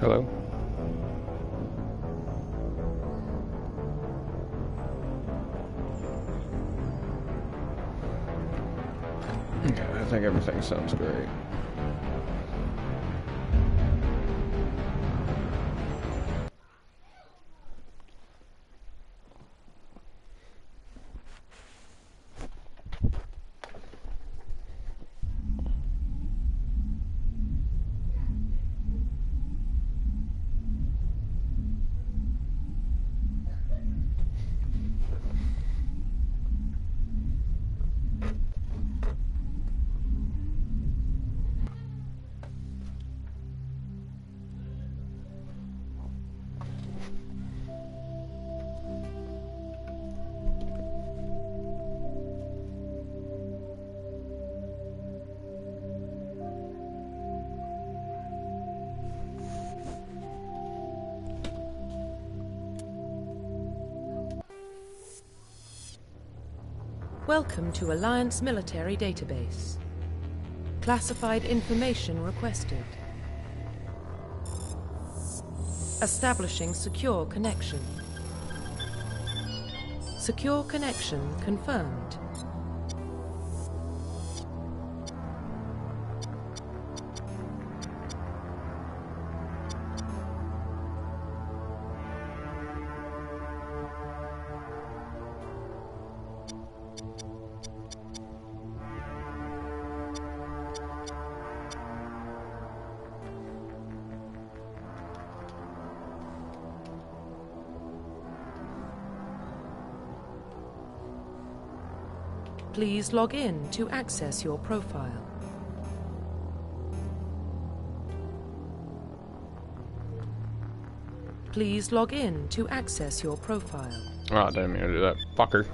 Hello? I think everything sounds great. Welcome to Alliance Military Database. Classified information requested. Establishing secure connection. Secure connection confirmed. Please log in to access your profile. Please log in to access your profile. Oh, I didn't mean to do that. Fucker.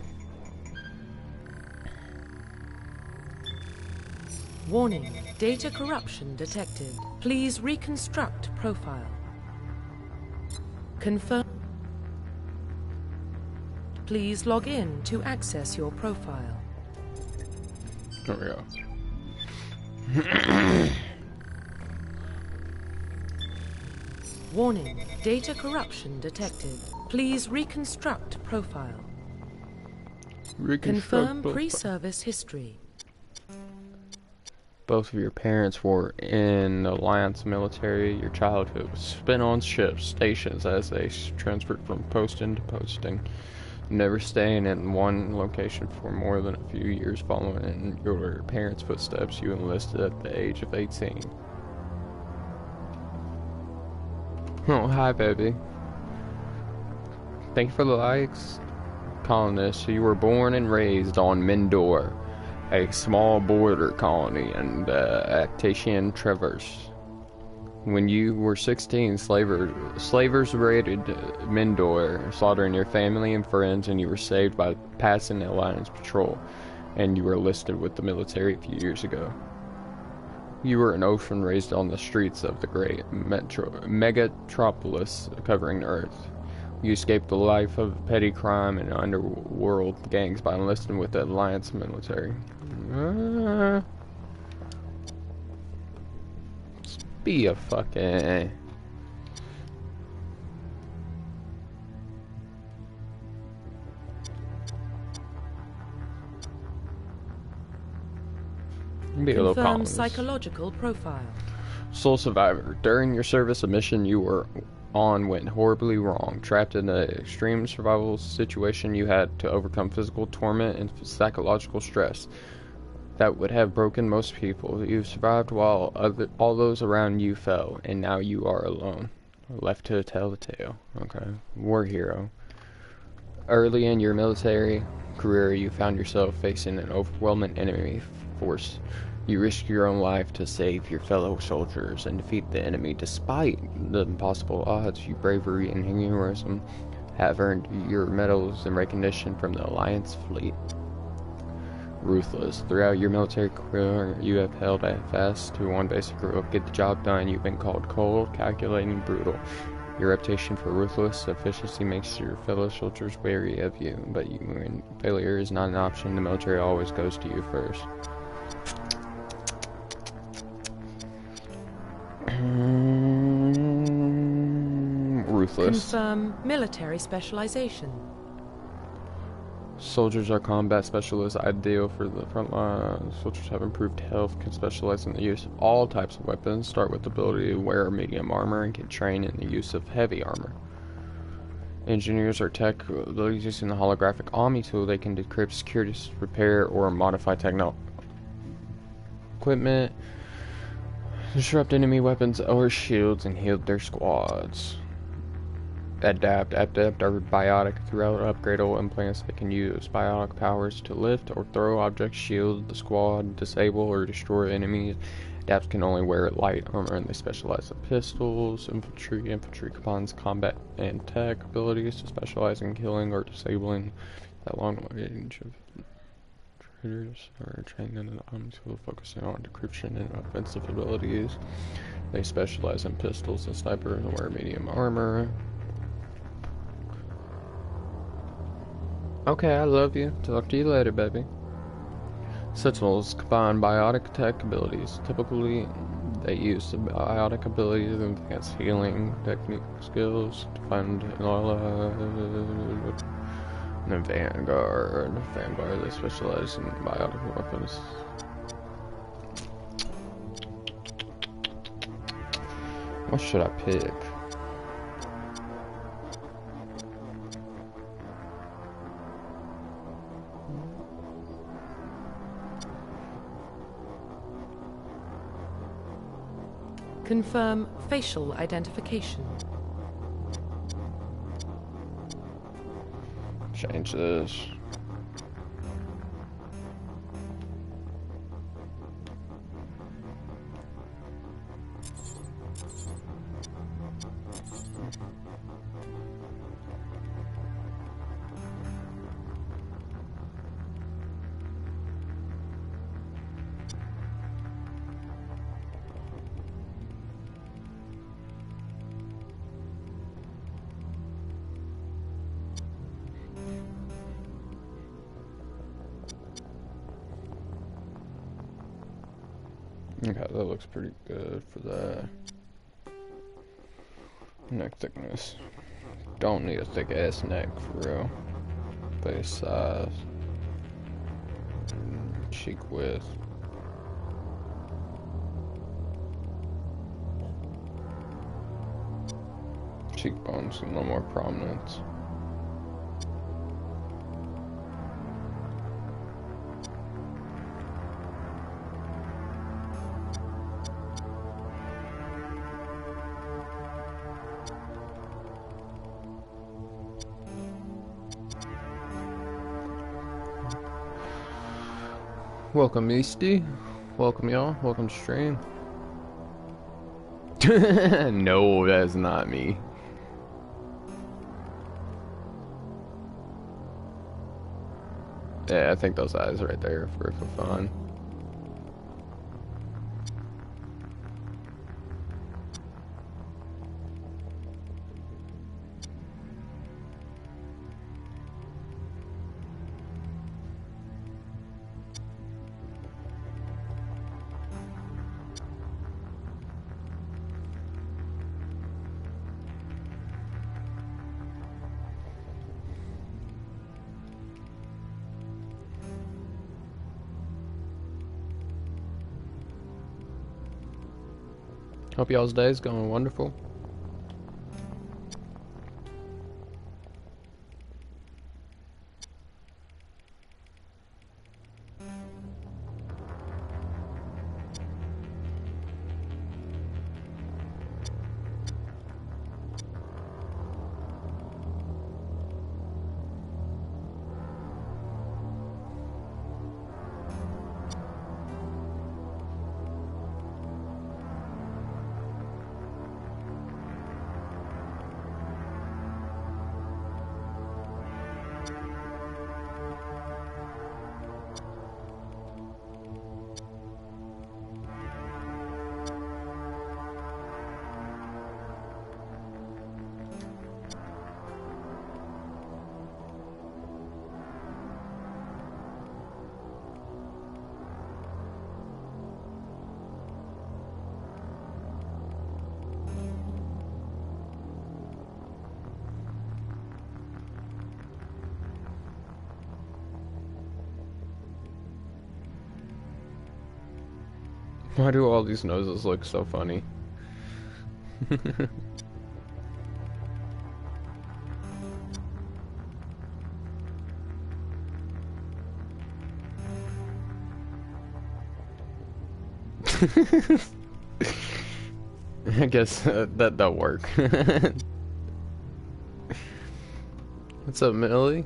Warning, data corruption detected. Please reconstruct profile. Confirm. Please log in to access your profile. There we go. Warning, data corruption detected. Please reconstruct profile. Confirm pre-service history. Both of your parents were in the Alliance military. Your childhood was spent on ships, stations as they transferred from posting to posting. Never staying in one location for more than a few years following in your parents' footsteps, you enlisted at the age of 18. Oh, hi, baby. Thank you for the likes. Colonist, you were born and raised on Mendor, a small border colony in the Actatian Traverse. When you were 16, slavers raided Mendor, slaughtering your family and friends, and you were saved by passing the Alliance patrol, and you were enlisted with the military a few years ago. You were an orphan raised on the streets of the great megatropolis covering the Earth. You escaped the life of petty crime and underworld gangs by enlisting with the Alliance military. Be a fucking... Be a little Confirm calm. psychological profile. Sole survivor. During your service, a mission you were on went horribly wrong. Trapped in an extreme survival situation, you had to overcome physical torment and psychological stress that would have broken most people. You survived while all those around you fell, and now you are alone, left to tell the tale. Okay, war hero. Early in your military career, you found yourself facing an overwhelming enemy force. You risked your own life to save your fellow soldiers and defeat the enemy despite the impossible odds. Your bravery and heroism have earned your medals and recognition from the Alliance fleet. Ruthless. Throughout your military career, you have held fast to one basic rule: get the job done. You've been called cold, calculating, brutal. Your reputation for ruthless efficiency makes your fellow soldiers wary of you, but when failure is not an option, the military always goes to you first. specialists. Confirm military specialization. Soldiers are combat specialists, ideal for the front line. Soldiers have improved health, can specialize in the use of all types of weapons, start with the ability to wear medium armor, and can train in the use of heavy armor. Engineers are tech abilities using the holographic Omni tool. They can decrypt, security, repair, or modify equipment, disrupt enemy weapons or shields, and heal their squads. Adapt are biotic. Throughout upgrade all implants, they can use biotic powers to lift or throw objects, shield the squad, disable or destroy enemies. Adapts can only wear light armor, and they specialize in pistols. Infantry combines combat and tech abilities to specialize in killing or disabling at long range of traitors are trained in an Omni tool focusing on decryption and offensive abilities. They specialize in pistols and sniper and wear medium armor. Okay, I love you. Talk to you later, baby. Sentinels combine biotic tech abilities. Typically, they use the biotic abilities and advanced healing technique skills to find and then Vanguard. They specialize in biotic weapons. What should I pick? Confirm facial identification. Change this. Okay, that looks pretty good for that. Neck thickness. Don't need a thick ass neck for real. Face size. Cheek width. Cheekbones a little more prominence. Welcome, Easty. Welcome, y'all. Welcome to stream. No, that is not me. Yeah, I think those eyes right there for fun. Hope y'all's day is going wonderful. Why do all these noses look so funny? I guess that don't work. What's up, Millie?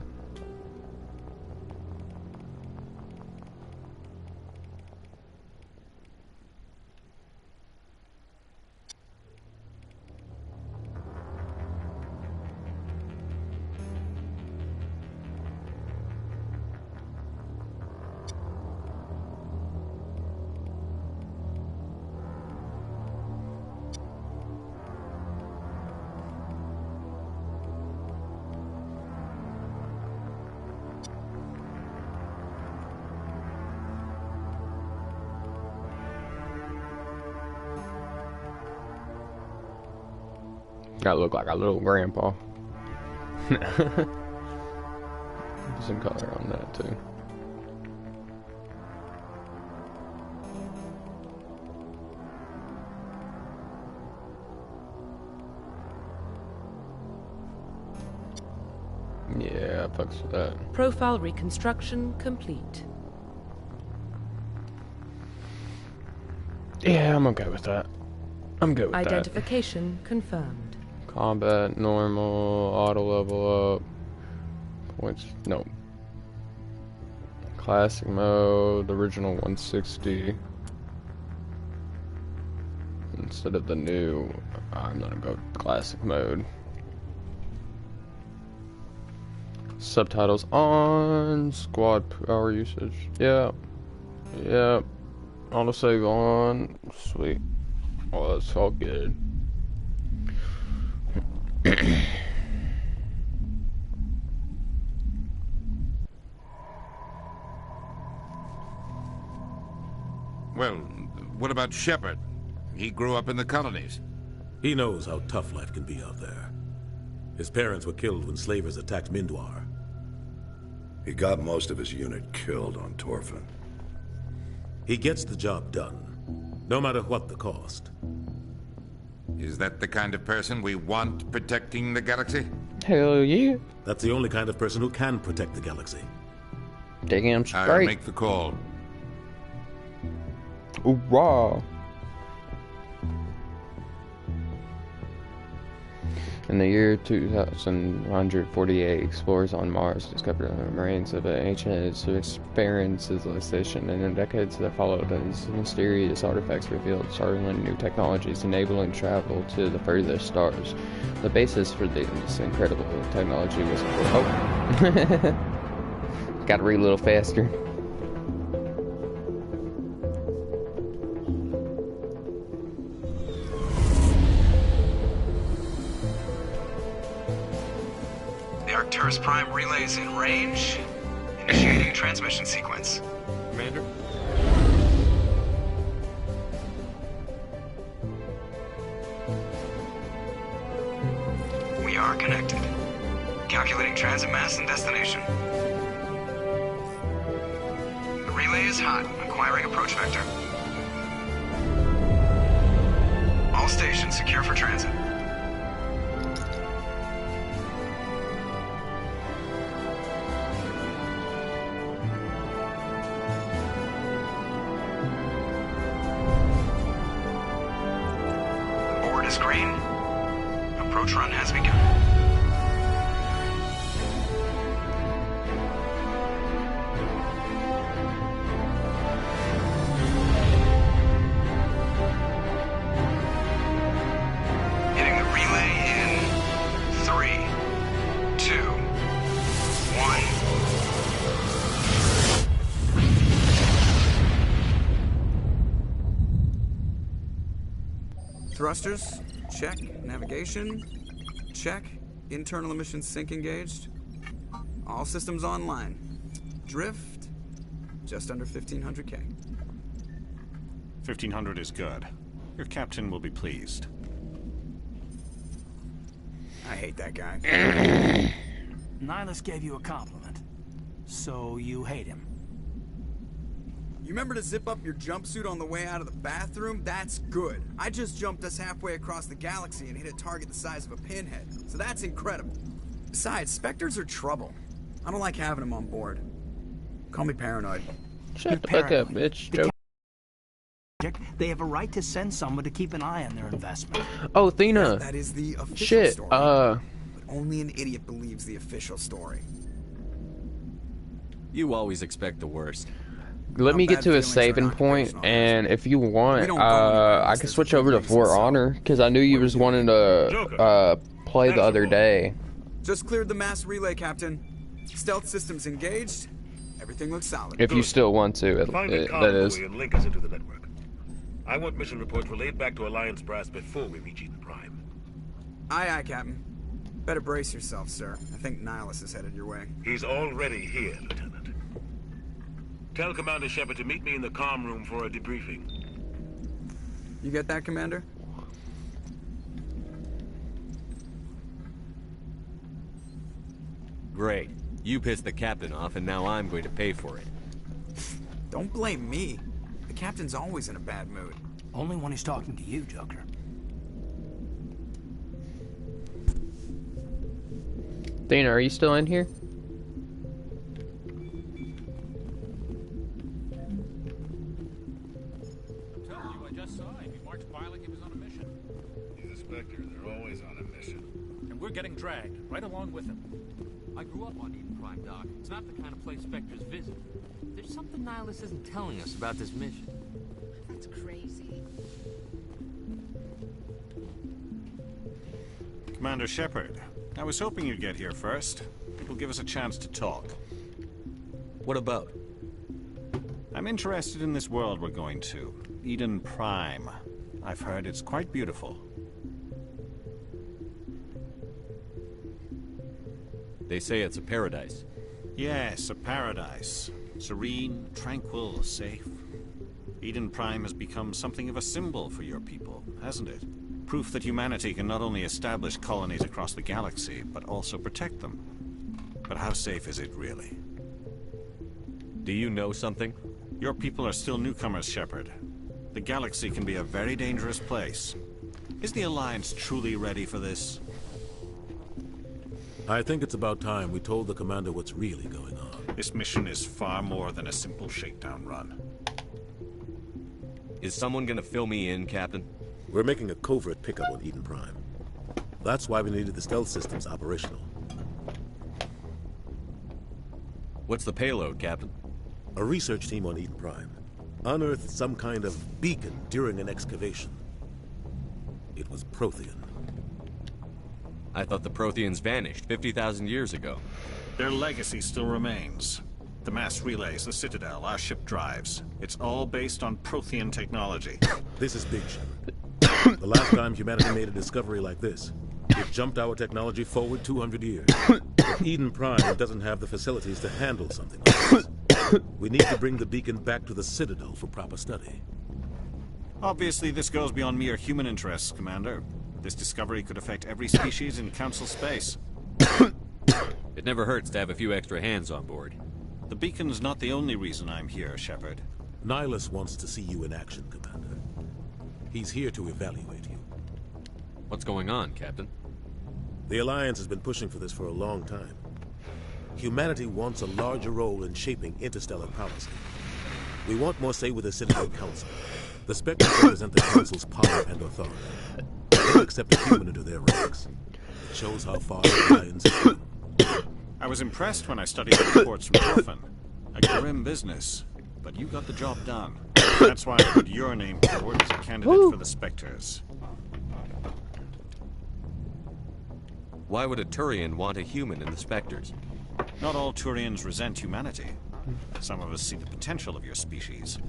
Gotta look like a little grandpa. Some color on that too. Yeah, I fucks with that. Profile reconstruction complete. Yeah, I'm okay with that. I'm good with that. Identification confirmed. Combat, normal, auto level up. Points, no. Classic mode, original 160. Instead of the new, I'm gonna go classic mode. Subtitles on, squad power usage. Yeah. Yeah. Autosave on. Sweet. Oh, that's all good. Well, what about Shepard? He grew up in the colonies. He knows how tough life can be out there. His parents were killed when slavers attacked Mindwar. He got most of his unit killed on Torfin. He gets the job done, no matter what the cost. Is that the kind of person we want protecting the galaxy? Hell yeah. That's the only kind of person who can protect the galaxy. Damn I'll straight. make the call. Hoorah. In the year 2148, explorers on Mars discovered the remains of an ancient Spherian civilization. In the decades that followed, these mysterious artifacts revealed startling new technologies, enabling travel to the furthest stars. The basis for this incredible technology was... Oh! Gotta read a little faster. Arcturus Prime relays in range. Initiating transmission sequence. Commander? We are connected. Calculating transit mass and destination. The relay is hot. Acquiring approach vector. All stations secure for transit. Green. Approach run has begun. Hitting the relay in 3, 2, 1. Thrusters. Check. Navigation. Check. Internal emissions sync engaged. All systems online. Drift. Just under 1500K. 1500 is good. Your captain will be pleased. I hate that guy. Nihilus gave you a compliment. So you hate him. You remember to zip up your jumpsuit on the way out of the bathroom? That's good. I just jumped us halfway across the galaxy and hit a target the size of a pinhead, so that's incredible. Besides, Spectres are trouble. I don't like having them on board. Call me paranoid. Shut the fuck up, bitch. Joke. They have a right to send someone to keep an eye on their investment. Oh, Athena. That is the official Shit. story. But only an idiot believes the official story. You always expect the worst. Let me get to a saving point, and if you want, I can switch over to For Honor, because I knew you was wanting to play the other day. Just cleared the mass relay, Captain. Stealth systems engaged. Everything looks solid. If you still want to, that is. And link us into the network. I want mission reports relayed back to Alliance brass before we reach Eden Prime. Aye, aye, Captain. Better brace yourself, sir. I think Nihilus is headed your way. He's already here, Lieutenant. Tell Commander Shepard to meet me in the comm room for a debriefing. You get that, Commander? Great. You pissed the captain off, and now I'm going to pay for it. Don't blame me. The captain's always in a bad mood. Only when he's talking to you, Joker. Dana, are you still in here? We're getting dragged, right along with him. I grew up on Eden Prime, Doc. It's not the kind of place Spectres visit. There's something Nihilus isn't telling us about this mission. That's crazy. Commander Shepard, I was hoping you'd get here first. It will give us a chance to talk. What about? I'm interested in this world we're going to. Eden Prime. I've heard it's quite beautiful. They say it's a paradise. Yes, a paradise. Serene, tranquil, safe. Eden Prime has become something of a symbol for your people, hasn't it? Proof that humanity can not only establish colonies across the galaxy, but also protect them. But how safe is it really? Do you know something? Your people are still newcomers, Shepard. The galaxy can be a very dangerous place. Is the Alliance truly ready for this? I think it's about time we told the commander what's really going on. This mission is far more than a simple shakedown run. Is someone gonna fill me in, Captain? We're making a covert pickup on Eden Prime. That's why we needed the stealth systems operational. What's the payload, Captain? A research team on Eden Prime unearthed some kind of beacon during an excavation. It was Prothean. I thought the Protheans vanished 50,000 years ago. Their legacy still remains. The mass relays, the Citadel, our ship drives. It's all based on Prothean technology. This is big, Shepard. The last time humanity made a discovery like this, it jumped our technology forward 200 years. But Eden Prime doesn't have the facilities to handle something like this. We need to bring the beacon back to the Citadel for proper study. Obviously, this goes beyond mere human interests, Commander. This discovery could affect every species in Council space. It never hurts to have a few extra hands on board. The beacon's not the only reason I'm here, Shepard. Nihilus wants to see you in action, Commander. He's here to evaluate you. What's going on, Captain? The Alliance has been pushing for this for a long time. Humanity wants a larger role in shaping interstellar policy. We want more say with the Citadel Council. The Spectres represent the Council's power and authority. They'll accept a human into their ranks. It shows how far the Alliance has come. I was impressed when I studied the reports from Orphan. A grim business, but you got the job done. That's why I put your name forward as a candidate for the Spectres. Why would a Turian want a human in the Spectres? Not all Turians resent humanity. Some of us see the potential of your species.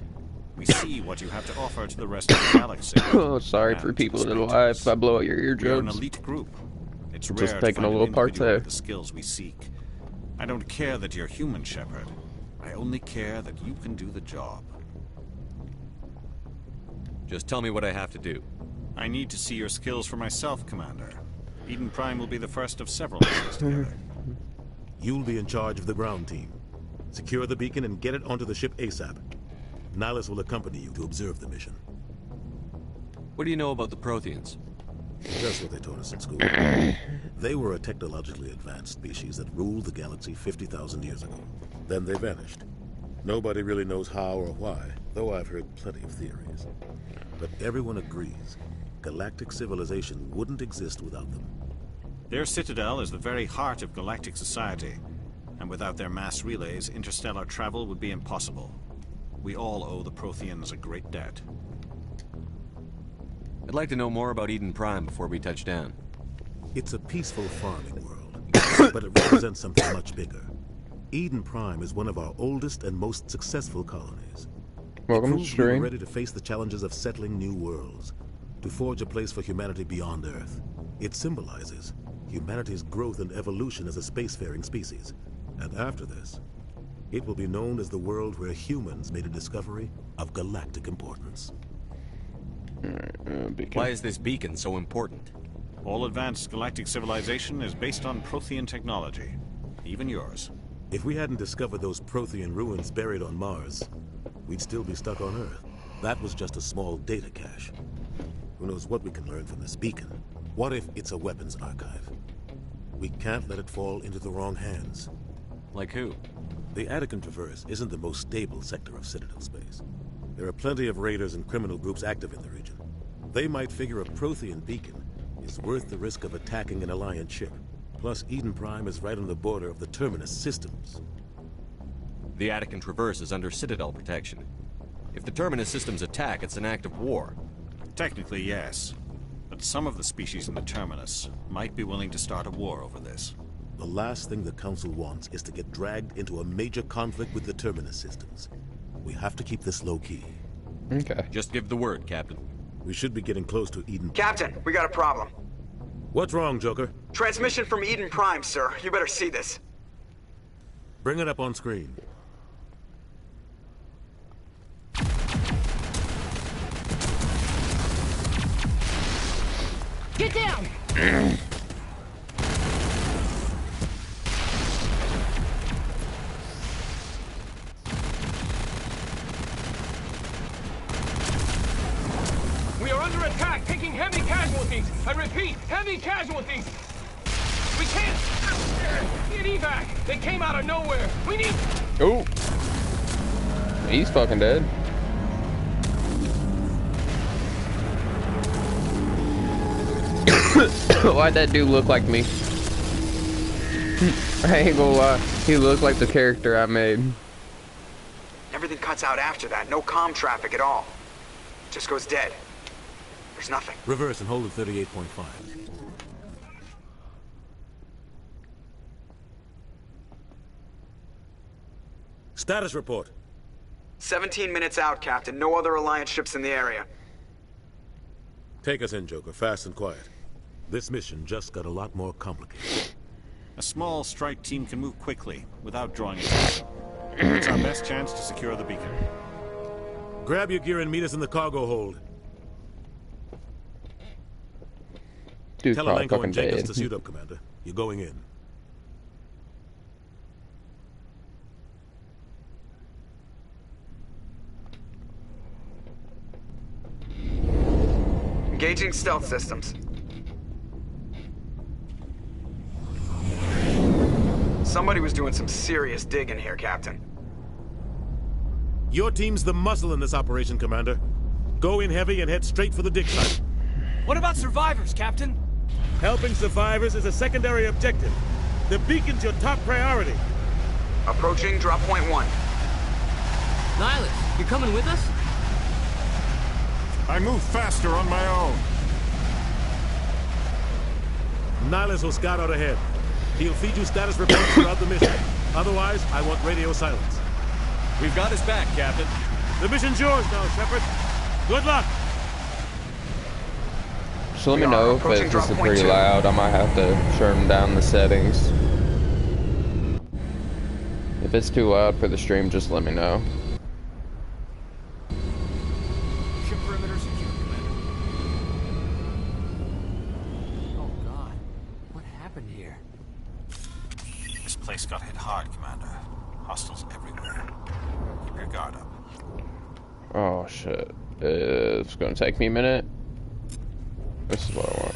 We see what you have to offer to the rest of the galaxy. Oh, sorry for people in live if I blow out your eardrums. We're an elite group. It's rare just taking to a find little an part individual there. with the skills we seek. I don't care that you're human, Shepard. I only care that you can do the job. Just tell me what I have to do. I need to see your skills for myself, Commander. Eden Prime will be the first of several missions together. You'll be in charge of the ground team. Secure the beacon and get it onto the ship ASAP. Nihilus will accompany you to observe the mission. What do you know about the Protheans? Just what they taught us in school. They were a technologically advanced species that ruled the galaxy 50,000 years ago. Then they vanished. Nobody really knows how or why, though I've heard plenty of theories. But everyone agrees galactic civilization wouldn't exist without them. Their citadel is the very heart of galactic society, and without their mass relays, interstellar travel would be impossible. We all owe the Protheans a great debt. I'd like to know more about Eden Prime before we touch down. It's a peaceful farming world, but it represents something much bigger. Eden Prime is one of our oldest and most successful colonies. Welcome to we were stream. ready to face the challenges of settling new worlds, to forge a place for humanity beyond Earth. It symbolizes humanity's growth and evolution as a spacefaring species. And after this, it will be known as the world where humans made a discovery of galactic importance. Why is this beacon so important? All advanced galactic civilization is based on Prothean technology, even yours. If we hadn't discovered those Prothean ruins buried on Mars, we'd still be stuck on Earth. That was just a small data cache. Who knows what we can learn from this beacon? What if it's a weapons archive? We can't let it fall into the wrong hands. Like who? The Attican Traverse isn't the most stable sector of Citadel space. There are plenty of raiders and criminal groups active in the region. They might figure a Prothean beacon is worth the risk of attacking an Alliance ship. Plus, Eden Prime is right on the border of the Terminus systems. The Attican Traverse is under Citadel protection. If the Terminus systems attack, it's an act of war. Technically, yes. But some of the species in the Terminus might be willing to start a war over this. The last thing the Council wants is to get dragged into a major conflict with the Terminus systems. We have to keep this low-key. Okay. Just give the word, Captain. We should be getting close to Eden. Captain, we got a problem. What's wrong, Joker? Transmission from Eden Prime, sir. You better see this. Bring it up on screen. Get down! We are under attack, taking heavy casualties. I repeat, heavy casualties. We can't get evac. They came out of nowhere. We need. Oh, he's fucking dead. Why'd that dude look like me? I ain't gonna lie, he looked like the character I made. Everything cuts out after that. No comm traffic at all. Just goes dead. There's nothing. Reverse and hold at 38.5. Status report. 17 minutes out, Captain. No other Alliance ships in the area. Take us in, Joker, fast and quiet. This mission just got a lot more complicated. A small strike team can move quickly, without drawing attention. It's our best chance to secure the beacon. Grab your gear and meet us in the cargo hold. Dude's Tell probably Alenko fucking and Jenkins dead. to suit up, Commander. You're going in. Engaging stealth systems. Somebody was doing some serious digging here, Captain. Your team's the muscle in this operation, Commander. Go in heavy and head straight for the dig site. What about survivors, Captain? Helping survivors is a secondary objective. The beacon's your top priority. Approaching drop point 1. Nihilus, you coming with us? I move faster on my own. Nihilus will scout out ahead. He'll feed you status reports throughout the mission. Otherwise, I want radio silence. We've got his back, Captain. The mission's yours now, Shepard. Good luck. So let me know if it's just pretty loud. I might have to turn down the settings. If it's too loud for the stream, just let me know. Ship perimeter secure, Commander. Oh God, what happened here? This place got hit hard, Commander. Hostiles everywhere. Keep your guard up. Oh shit. It's gonna take me a minute. This is what I want.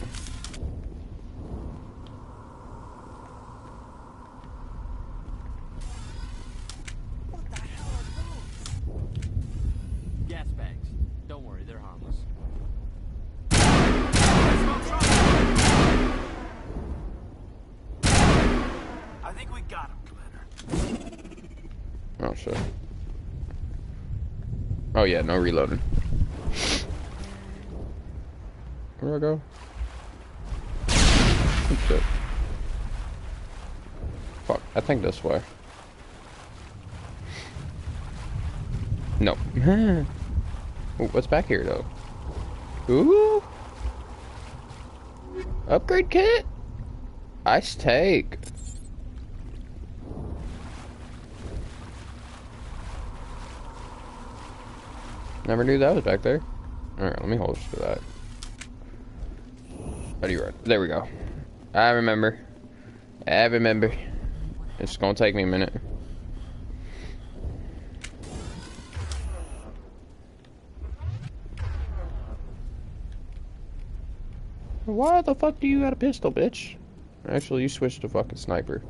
Gas bags. Don't worry, they're harmless. I think we got him, Commander. Oh shit. Oh yeah, no reloading. Where do I go? Oh, shit. Fuck, I think this way. No. Ooh, what's back here though? Ooh! Upgrade kit? Ice take. Never knew that was back there. Alright, let me hold for that. How do you run? There we go. I remember. It's gonna take me a minute. Why the fuck do you got a pistol, bitch? Actually, you switched to fucking sniper.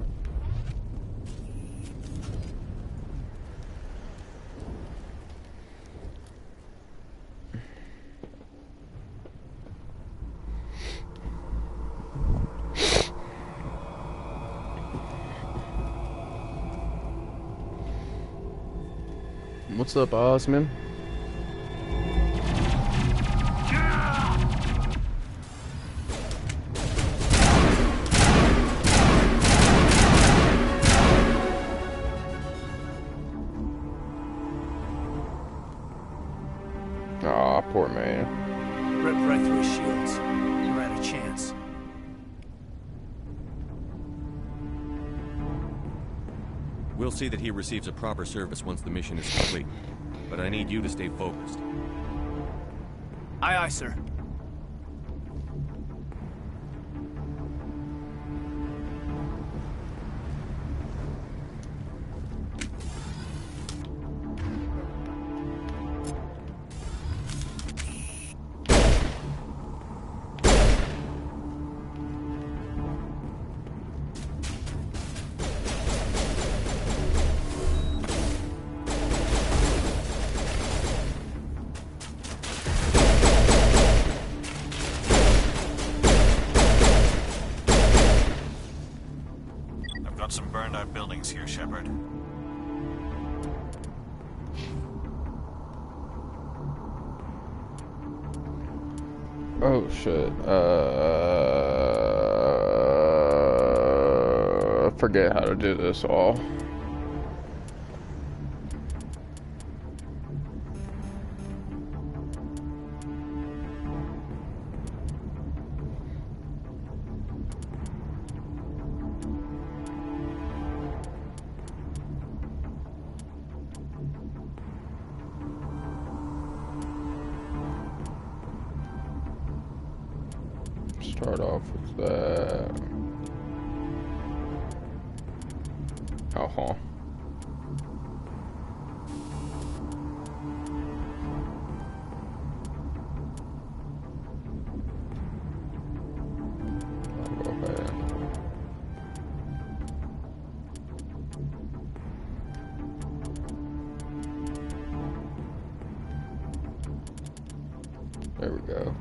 What's up, Osman? Aw, poor man. Ripped right through his shields. Never had a chance. We'll see that he receives a proper service once the mission is complete. But I need you to stay focused. Aye, aye, sir. Some burned out buildings here, Shepard. Oh shit. I forget how to do this all. Start off with that. Uh-huh. I'll go ahead. There we go.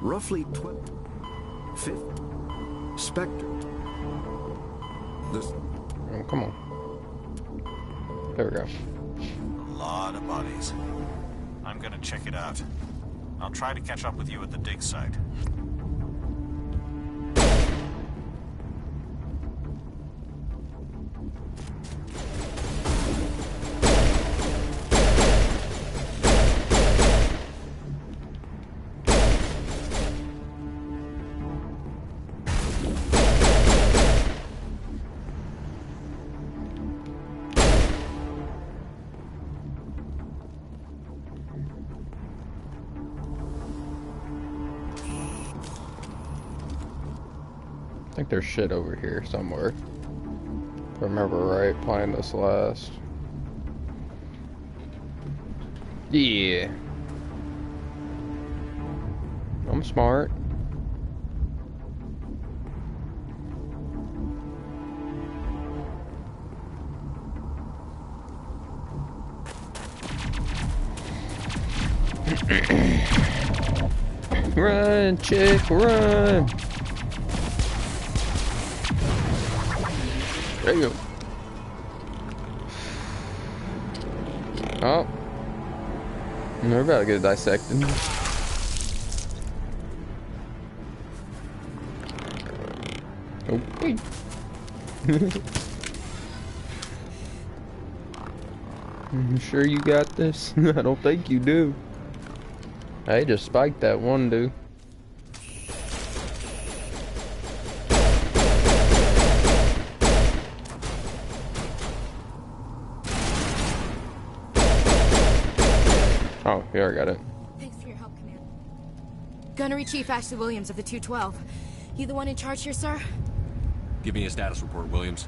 Roughly 12. 5th. Spectre. This. Oh, come on. There we go. A lot of bodies. I'm gonna check it out. I'll try to catch up with you at the dig site. think there's shit over here somewhere. If I remember right, playing this last. Yeah. I'm smart. Run, chick, run! There you go. Oh. We're about to get dissected. Oh, wait. You sure you got this? I don't think you do. Hey, just spiked that one dude. Oh, here, I got it. Thanks for your help, Commander. Gunnery Chief Ashley Williams of the 212. You the one in charge here, sir? Give me a status report, Williams.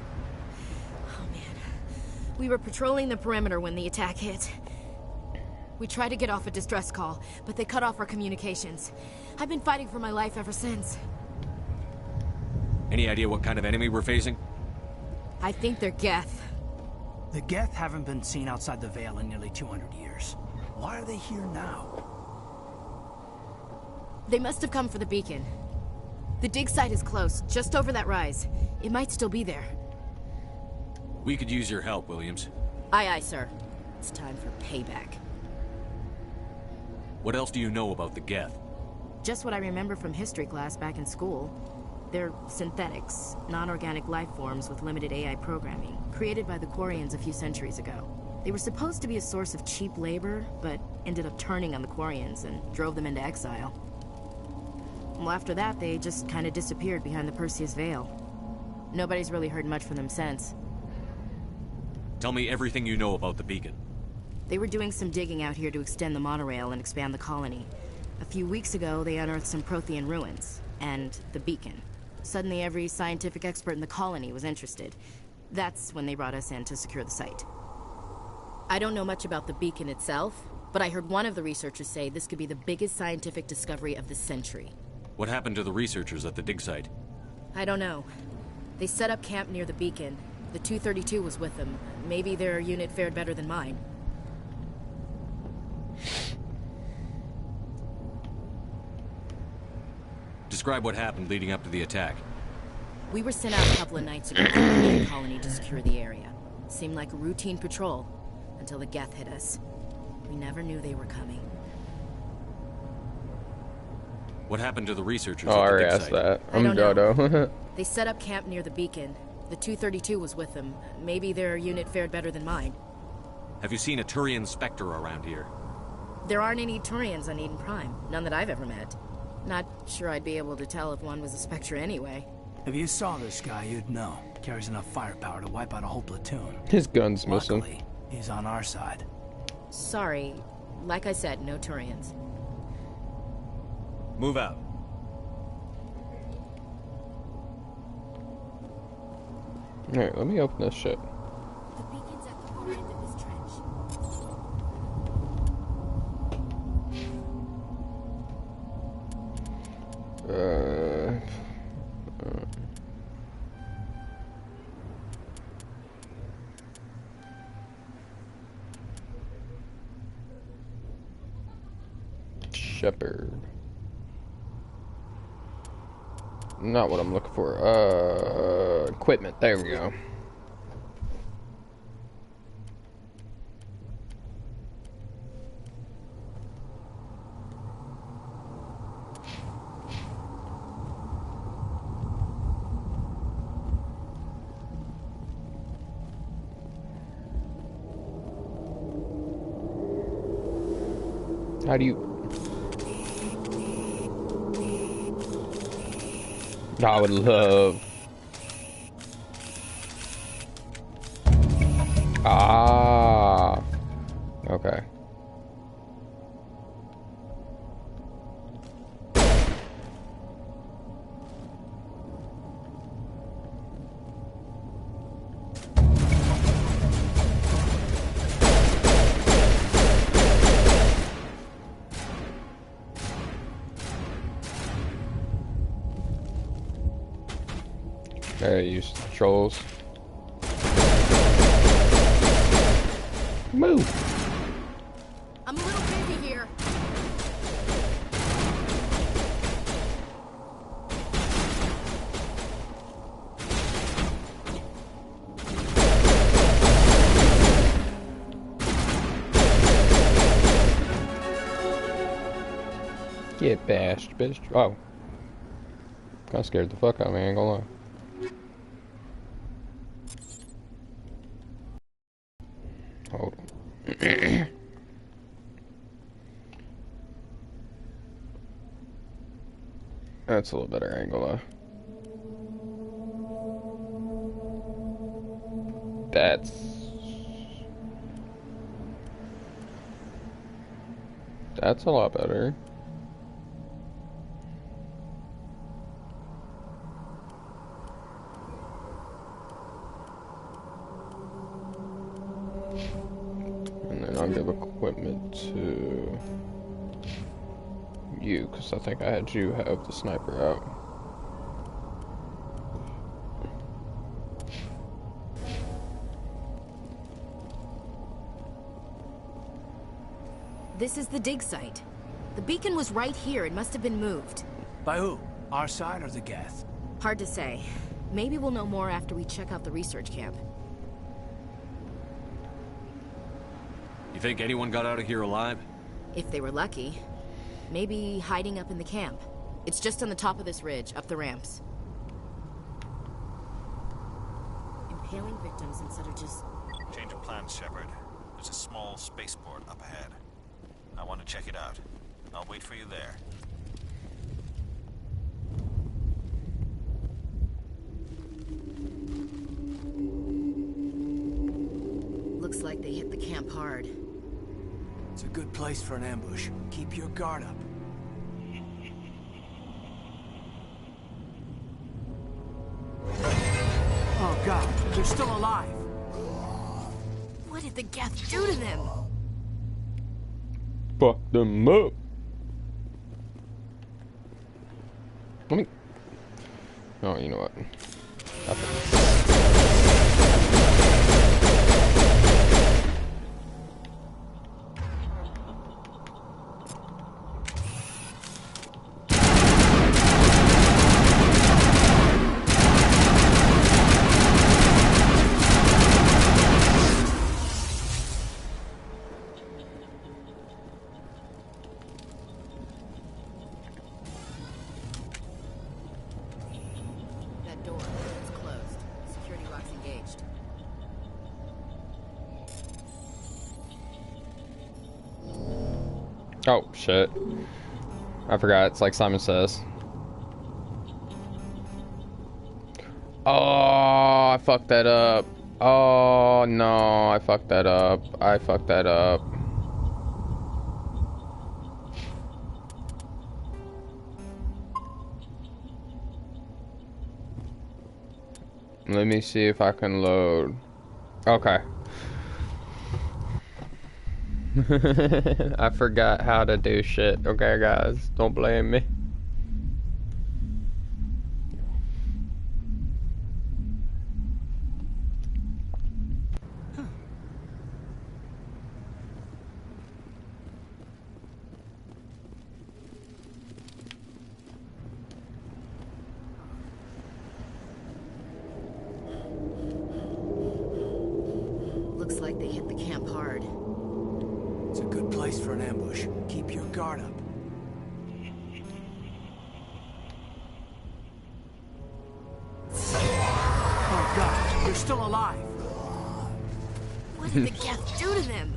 We were patrolling the perimeter when the attack hit. We tried to get off a distress call, but they cut off our communications. I've been fighting for my life ever since. Any idea what kind of enemy we're facing? I think they're Geth. The Geth haven't been seen outside the Veil in nearly 200 years. Why are they here now? They must have come for the beacon. The dig site is close, just over that rise. It might still be there. We could use your help, Williams. Aye, aye, sir. It's time for payback. What else do you know about the Geth? Just what I remember from history class back in school. They're synthetics, non-organic life forms with limited AI programming, created by the Quarians a few centuries ago. They were supposed to be a source of cheap labor, but ended up turning on the Quarians and drove them into exile. Well, after that, they just kind of disappeared behind the Perseus Veil. Nobody's really heard much from them since. Tell me everything you know about the beacon. They were doing some digging out here to extend the monorail and expand the colony. A few weeks ago, they unearthed some Prothean ruins, and the beacon. Suddenly, every scientific expert in the colony was interested. That's when they brought us in to secure the site. I don't know much about the beacon itself, but I heard one of the researchers say this could be the biggest scientific discovery of the century. What happened to the researchers at the dig site? I don't know. They set up camp near the beacon. The 232 was with them. Maybe their unit fared better than mine. Describe what happened leading up to the attack. We were sent out a couple of nights ago from the main colony to secure the area. Seemed like a routine patrol, until the Geth hit us. We never knew they were coming. What happened to the researchers at the dig site? I already asked that. I'm Dodo. They set up camp near the beacon. The 232 was with them. Maybe their unit fared better than mine. Have you seen a Turian Spectre around here? There aren't any Turians on Eden Prime. None that I've ever met. Not sure I'd be able to tell if one was a Spectre anyway. If you saw this guy, you'd know. Carries enough firepower to wipe out a whole platoon. His gun's missing. Luckily, he's on our side. Sorry. Like I said, no Turians. Move out. Alright, let me open this shit. The beacon's at the far end of this trench. Shepard. Not what I'm looking for. Equipment. There we go. How do you... I would love... Ah. Okay. Hey, you trolls. Move! I'm a little busy here. Get bashed, bitch. Oh. Kinda scared the fuck out of me, I ain't gonna lie. Hold on. That's a little better, I ain't gonna lie. That's a lot better. And then I'll give equipment to you, because I think I had you have the sniper out. This is the dig site. The beacon was right here. It must have been moved. By who? Our side or the Geth? Hard to say. Maybe we'll know more after we check out the research camp. You think anyone got out of here alive? If they were lucky. Maybe hiding up in the camp. It's just on the top of this ridge, up the ramps. Impaling victims instead of just... Change of plans, Shepard. There's a small spaceport up ahead. I want to check it out. I'll wait for you there. Looks like they hit the camp hard. It's a good place for an ambush. Keep your guard up. Oh god, they're still alive. What did the Geth do to them? Fuck them up. Let me... Oh, you know what? Oh, shit. I forgot, it's like Simon Says. Oh, I fucked that up. Oh, no, I fucked that up. I fucked that up. Let me see if I can load. Okay. I forgot how to do shit. Okay, guys, don't blame me. Looks like they hit the camp hard. It's a good place for an ambush. Keep your guard up. Oh god, you're still alive. What did the Geth do to them?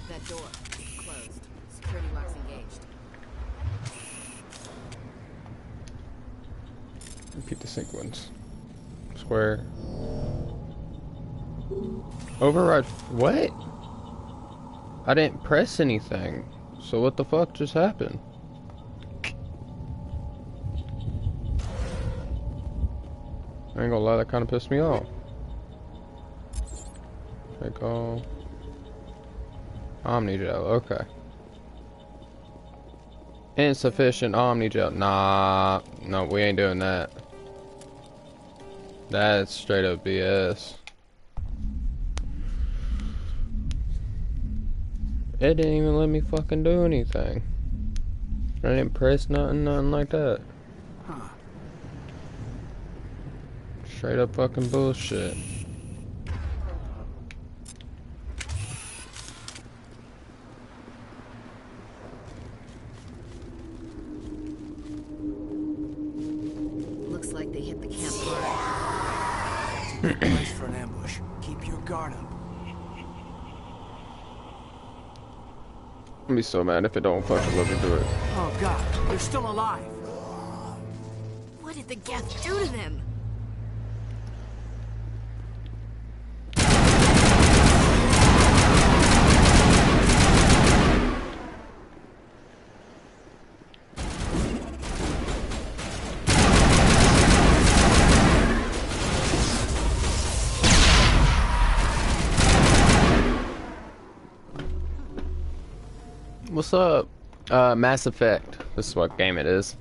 That door is closed. Security locks engaged. Repeat the sequence. Square. Override. What? I didn't press anything. So what the fuck just happened? I ain't gonna lie, that kind of pissed me off. Take all. Omni gel, okay. Insufficient Omni gel. Nah, no, we ain't doing that. That's straight up BS. It didn't even let me fucking do anything. I didn't press nothing like that. Huh. Straight up fucking bullshit. Looks like they hit the camp hard. It's a good place for an ambush. Keep your guard up. I'd be so mad if it don't fucking let me do it. Oh god, they're still alive. What did the Geth do to them? What's up? Mass Effect. This is what game it is.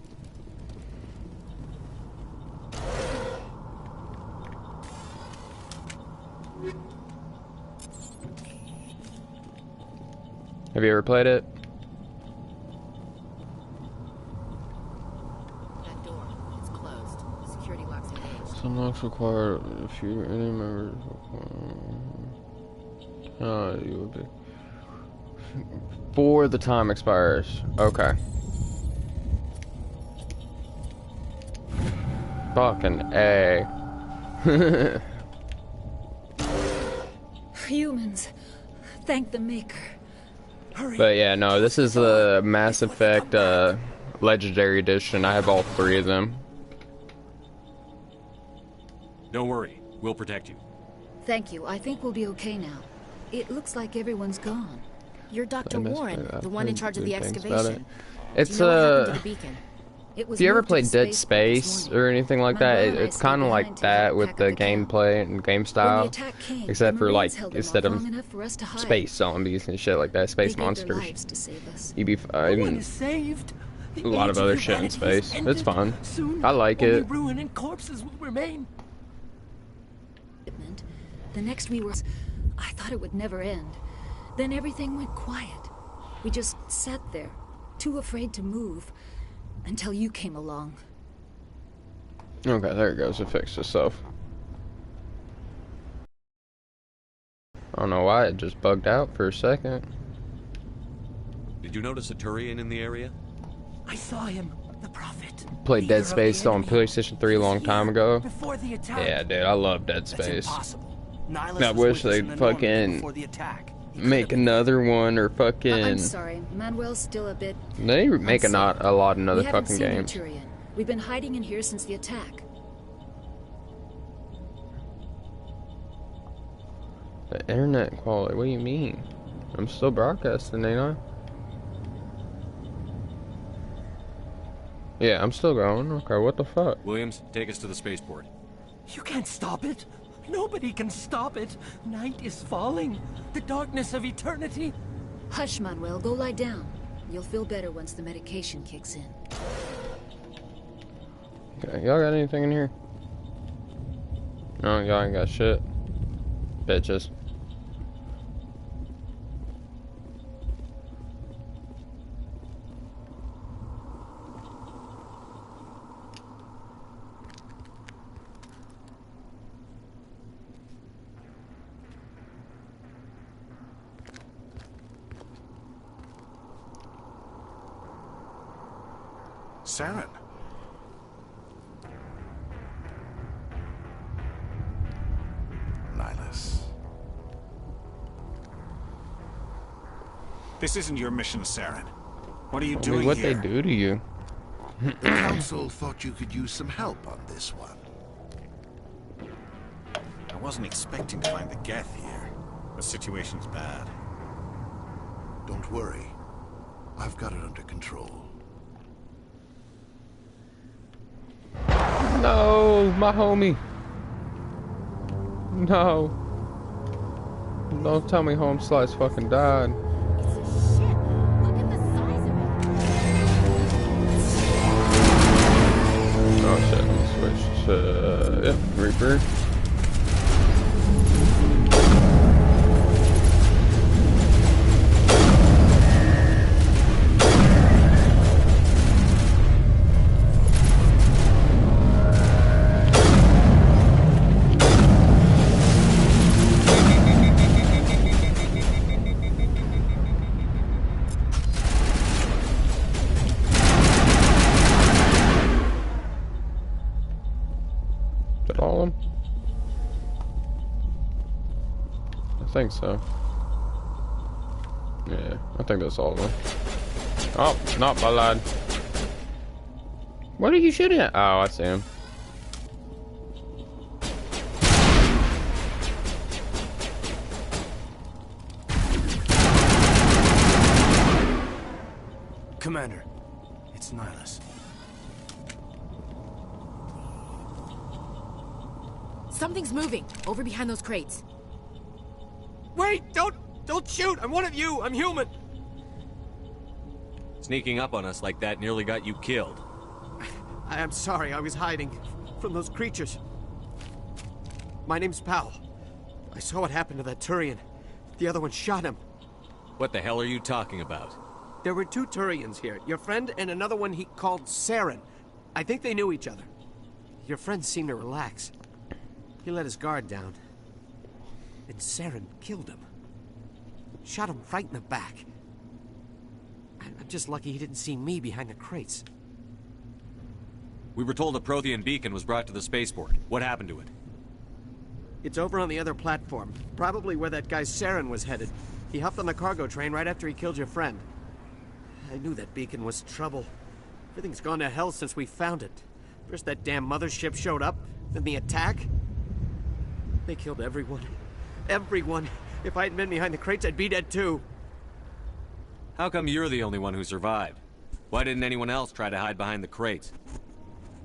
Have you ever played it? That door, it's closed. Security locks engaged. Some locks require if you any members. You would be. Before the time expires. Okay. Fucking A. Humans. Thank the Maker. Hurry. But yeah, no, this is the Mass Effect Legendary Edition. I have all 3 of them. Don't worry, we'll protect you. Thank you. I think we'll be okay now. It looks like everyone's gone. You're Dr. Warren, the one in charge of the excavation. It's Do you know what happened to the beacon? If you ever played Dead Space or anything like that, it's kind of like that with the gameplay and game style, except for like instead of space zombies and shit like that, space monsters. You'd be fighting a lot of other shit in space. It's fun. I like it. Ruin and corpses will remain. The next we were, I thought it would never end. Then everything went quiet. We just sat there, too afraid to move, until you came along. Okay, there it goes. It fixed itself. I don't know why it just bugged out for a second. Did you notice a Turian in the area? I saw him, the Prophet. Played Dead Space on PlayStation 3 a long time ago. Before the attack. Yeah, dude, I love Dead Space. I I wish they'd fucking make another one or fucking. I'm sorry, Manuel's still a bit. They make a lot of other fucking games. Turian. We've been hiding in here since the attack. The internet quality. What do you mean? I'm still broadcasting, ain't I? Yeah, I'm still going. Okay, what the fuck? Williams, take us to the spaceport. You can't stop it. Nobody can stop it. Night is falling. The darkness of eternity. Hush, Manuel. Go lie down. You'll feel better once the medication kicks in. Okay, y'all got anything in here? No, y'all ain't got shit. Bitches. Saren. Nihlus. This isn't your mission, Saren. What are you I doing mean, what here? they do to you? The Council thought you could use some help on this one. I wasn't expecting to find the Geth here. The situation's bad. Don't worry. I've got it under control. No, my homie. No. Don't tell me Home Slice fucking died. Oh shit, let me switch to yep, Reaper. I think so. Yeah, I think that's all of them. Oh, not my lad. What are you shooting at? Oh, I see him. Commander, it's Nihilus. Something's moving over behind those crates. Wait! Don't shoot! I'm one of you! I'm human! Sneaking up on us like that nearly got you killed. I am sorry, I was hiding from those creatures. My name's Powell. I saw what happened to that Turian. The other one shot him. What the hell are you talking about? There were two Turians here. Your friend and another one he called Saren. I think they knew each other. Your friend seemed to relax. He let his guard down. And Saren killed him. Shot him right in the back. I'm just lucky he didn't see me behind the crates. We were told a Prothean beacon was brought to the spaceport. What happened to it? It's over on the other platform. Probably where that guy Saren was headed. He hopped on the cargo train right after he killed your friend. I knew that beacon was trouble. Everything's gone to hell since we found it. First that damn mothership showed up, then the attack. They killed everyone. Everyone. If I hadn't been behind the crates, I'd be dead too. How come you're the only one who survived? Why didn't anyone else try to hide behind the crates?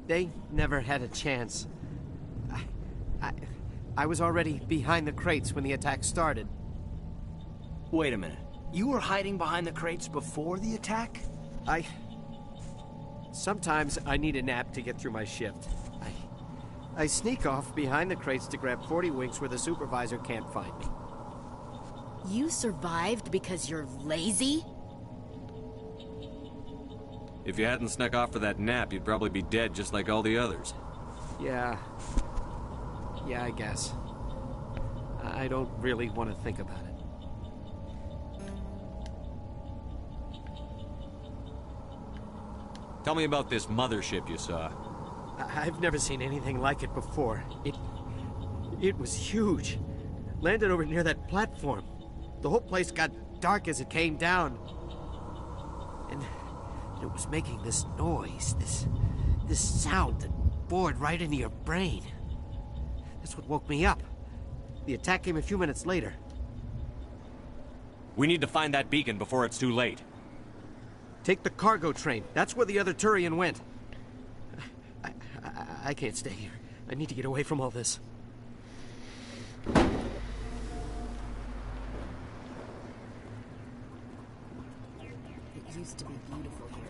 They never had a chance. I was already behind the crates when the attack started. Wait a minute. You were hiding behind the crates before the attack? Sometimes I need a nap to get through my shift. I sneak off behind the crates to grab 40 winks where the supervisor can't find me. You survived because you're lazy? If you hadn't snuck off for that nap, you'd probably be dead just like all the others. Yeah, I guess. I don't really want to think about it. Tell me about this mothership you saw. I've never seen anything like it before. It was huge. Landed over near that platform. The whole place got dark as it came down. And it was making this noise, this sound that bored right into your brain. That's what woke me up. The attack came a few minutes later. We need to find that beacon before it's too late. Take the cargo train. That's where the other Turian went. I can't stay here. I need to get away from all this. It used to be beautiful here.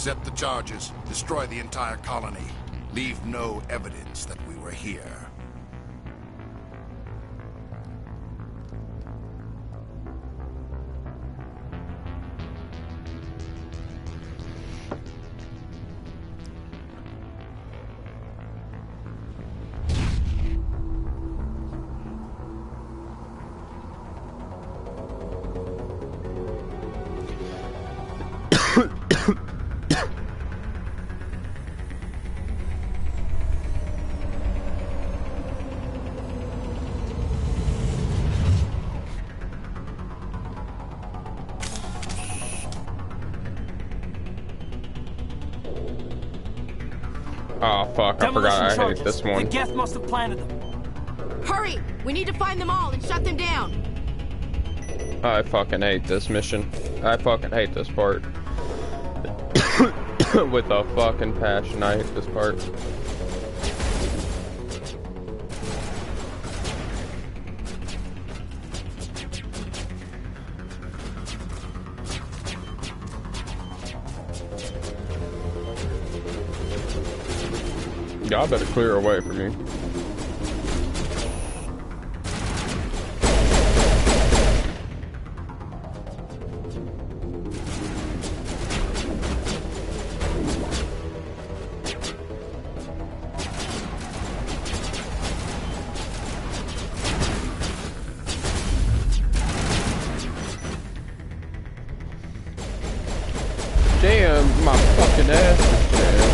Accept the charges. Destroy the entire colony. Leave no evidence that we were here. Oh fuck, I forgot I hate this one. The Geth must have planted them. Hurry! We need to find them all and shut them down! I fucking hate this mission. I fucking hate this part. With a fucking passion, I hate this part. Y'all better clear away from me. Damn, my fucking ass is jammed.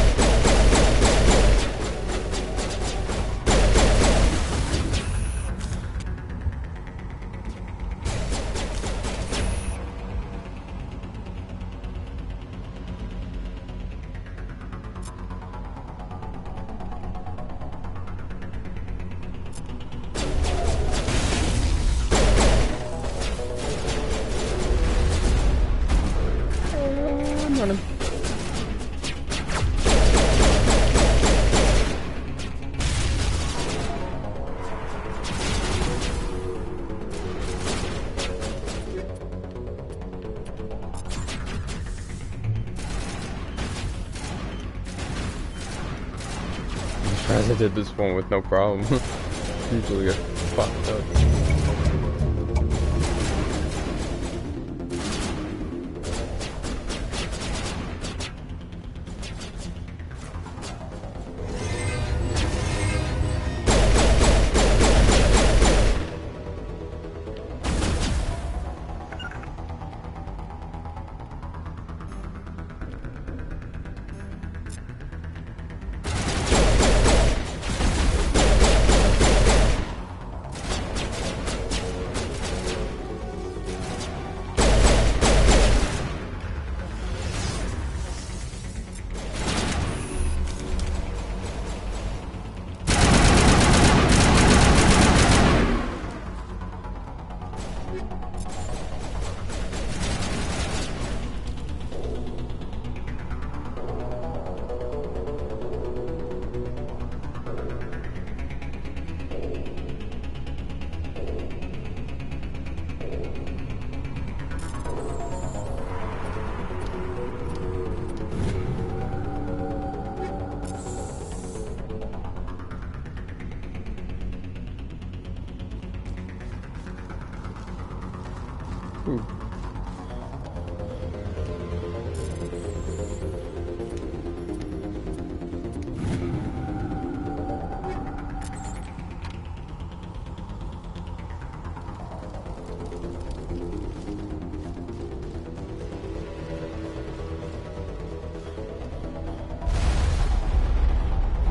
I did this one with no problem. Usually get fucked up.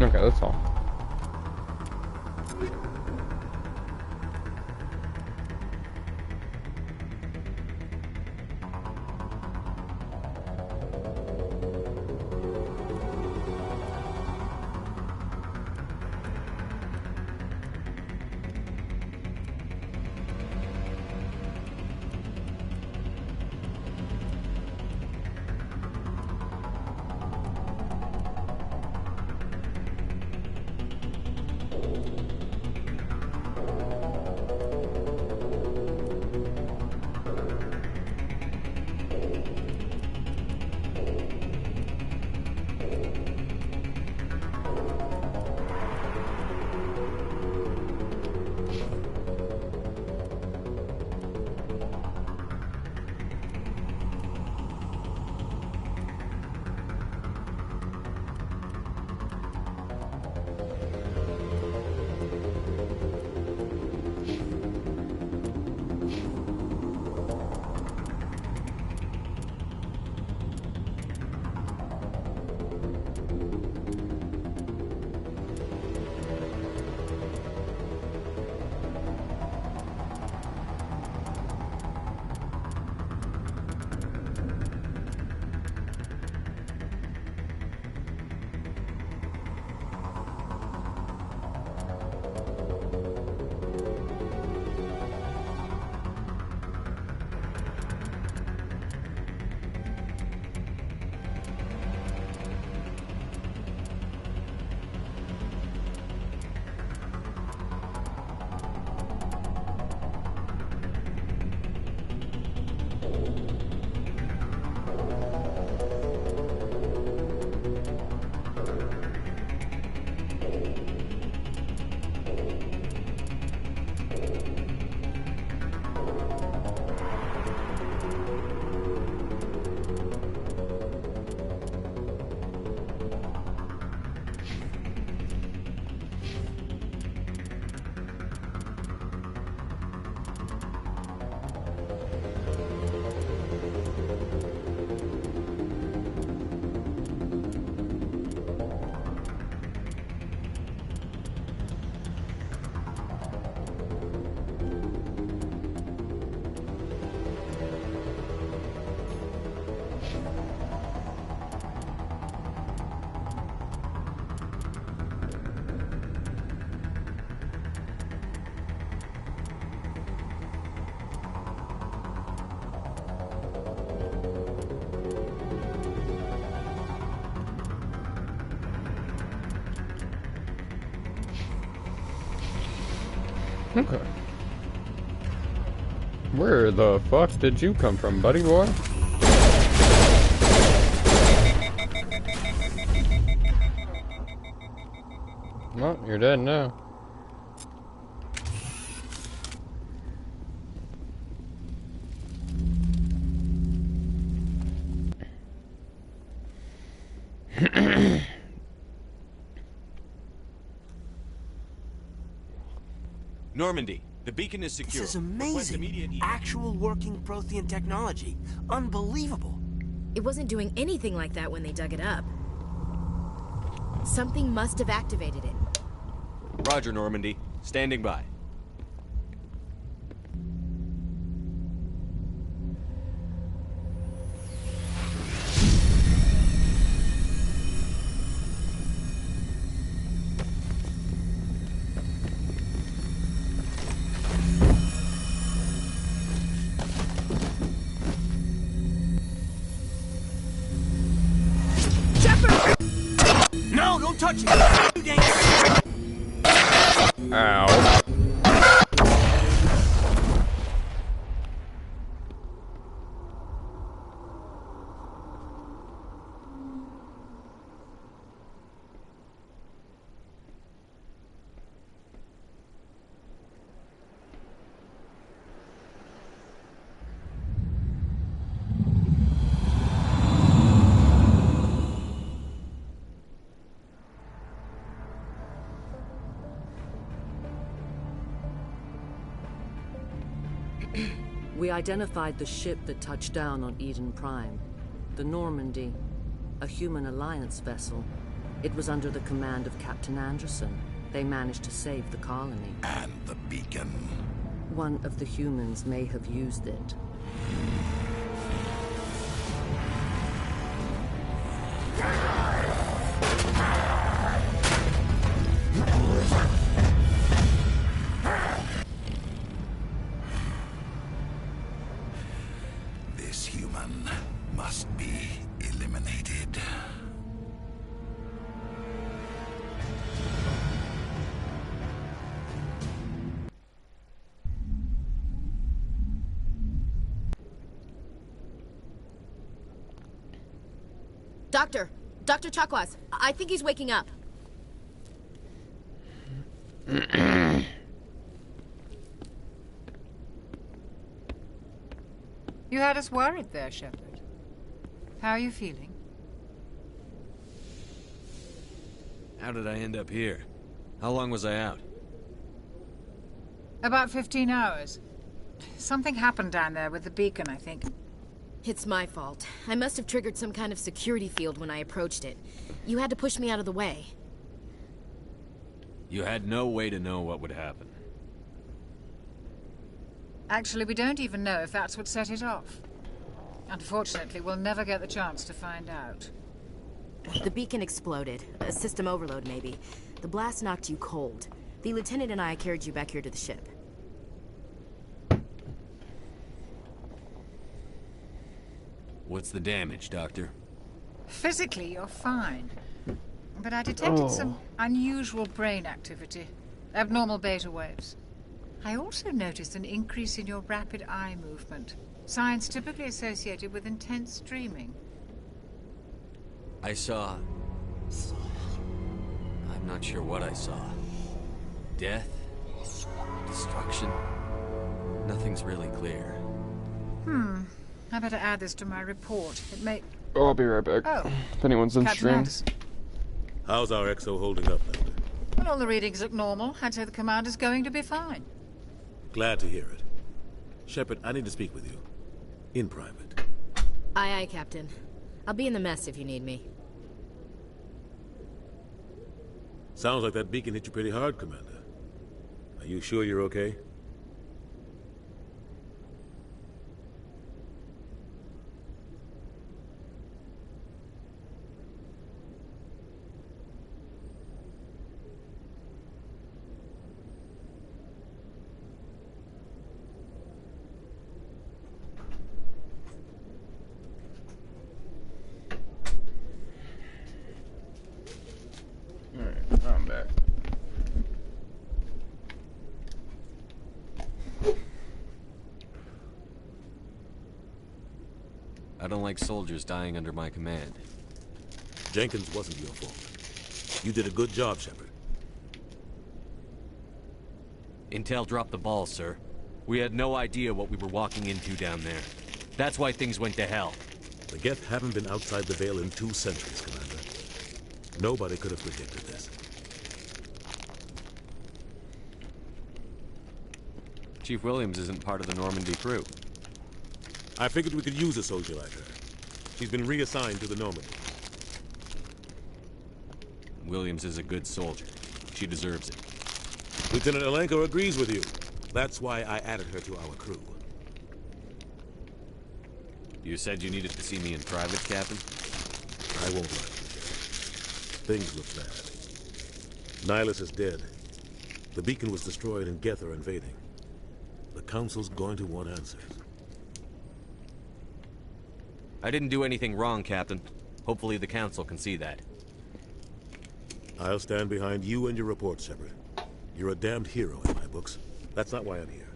Okay, that's all. Okay. Where the fuck did you come from, buddy boy? Well, you're dead now. Normandy, the beacon is secure. This is amazing. Actual working Prothean technology. Unbelievable. It wasn't doing anything like that when they dug it up. Something must have activated it. Roger, Normandy. Standing by. No, don't touch it! Too dangerous! Ow. We identified the ship that touched down on Eden Prime. The Normandy. A human alliance vessel. It was under the command of Captain Anderson. They managed to save the colony. And the beacon. One of the humans may have used it. This human must be eliminated. Dr. Chakwas, I think he's waking up. You had us worried there, Shepard. How are you feeling? How did I end up here? How long was I out? About 15 hours. Something happened down there with the beacon, I think. It's my fault. I must have triggered some kind of security field when I approached it. You had to push me out of the way. You had no way to know what would happen. Actually, we don't even know if that's what set it off. Unfortunately, we'll never get the chance to find out. The beacon exploded. A system overload, maybe. The blast knocked you cold. The lieutenant and I carried you back here to the ship. What's the damage, Doctor? Physically, you're fine. But I detected some unusual brain activity. Abnormal beta waves. I also noticed an increase in your rapid eye movement. Signs typically associated with intense dreaming. I saw... I'm not sure what I saw. Death? Destruction? Nothing's really clear. I better add this to my report. It may... Oh, I'll be right back. Oh. If anyone's in Captain stream. Anderson. How's our XO holding up, Lander? Well, all the readings look normal. I'd say the commander's going to be fine. Glad to hear it. Shepard, I need to speak with you. In private. Aye, aye, Captain. I'll be in the mess if you need me. Sounds like that beacon hit you pretty hard, Commander. Are you sure you're okay? Alright, I'm back. I don't like soldiers dying under my command. Jenkins wasn't your fault. You did a good job, Shepard. Intel dropped the ball, sir. We had no idea what we were walking into down there. That's why things went to hell. The Geth haven't been outside the Veil in 2 centuries, Commander. Nobody could have predicted this. Chief Williams isn't part of the Normandy crew. I figured we could use a soldier like her. She's been reassigned to the Normandy. Williams is a good soldier. She deserves it. Lieutenant Alenko agrees with you. That's why I added her to our crew. You said you needed to see me in private, Captain? I won't lie to you. Things look bad. Nihilus is dead. The beacon was destroyed and Geth are invading. The Council's going to want answers. I didn't do anything wrong, Captain. Hopefully the Council can see that. I'll stand behind you and your report, Shepard. You're a damned hero in my books. That's not why I'm here.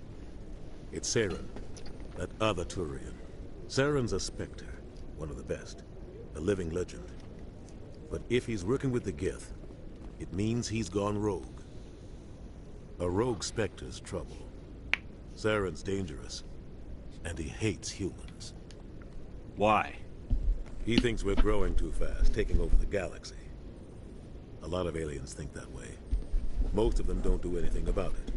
It's Saren, that other Turian. Saren's a Spectre, one of the best, a living legend. But if he's working with the Geth, it means he's gone rogue. A rogue Spectre's trouble. Saren's dangerous, and he hates humans. Why? He thinks we're growing too fast, taking over the galaxy. A lot of aliens think that way. Most of them don't do anything about it.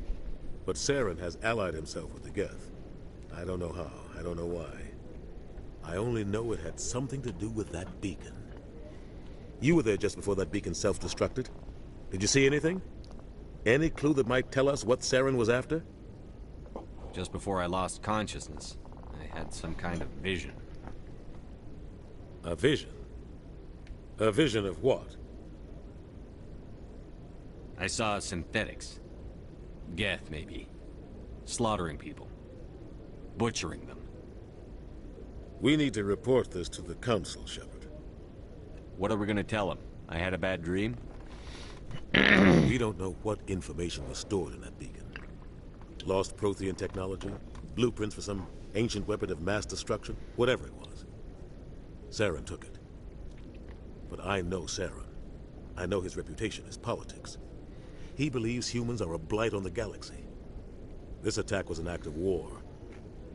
But Saren has allied himself with the Geth. I don't know how, I don't know why. I only know it had something to do with that beacon. You were there just before that beacon self-destructed. Did you see anything? Any clue that might tell us what Saren was after? Just before I lost consciousness, I had some kind of vision. A vision? A vision of what? I saw synthetics. Geth, maybe. Slaughtering people. Butchering them. We need to report this to the Council, Shepard. What are we gonna tell them? I had a bad dream? We don't know what information was stored in that beacon. Lost Prothean technology? Blueprints for some ancient weapon of mass destruction? Whatever it was. Saren took it. But I know Saren. I know his reputation is politics. He believes humans are a blight on the galaxy. This attack was an act of war.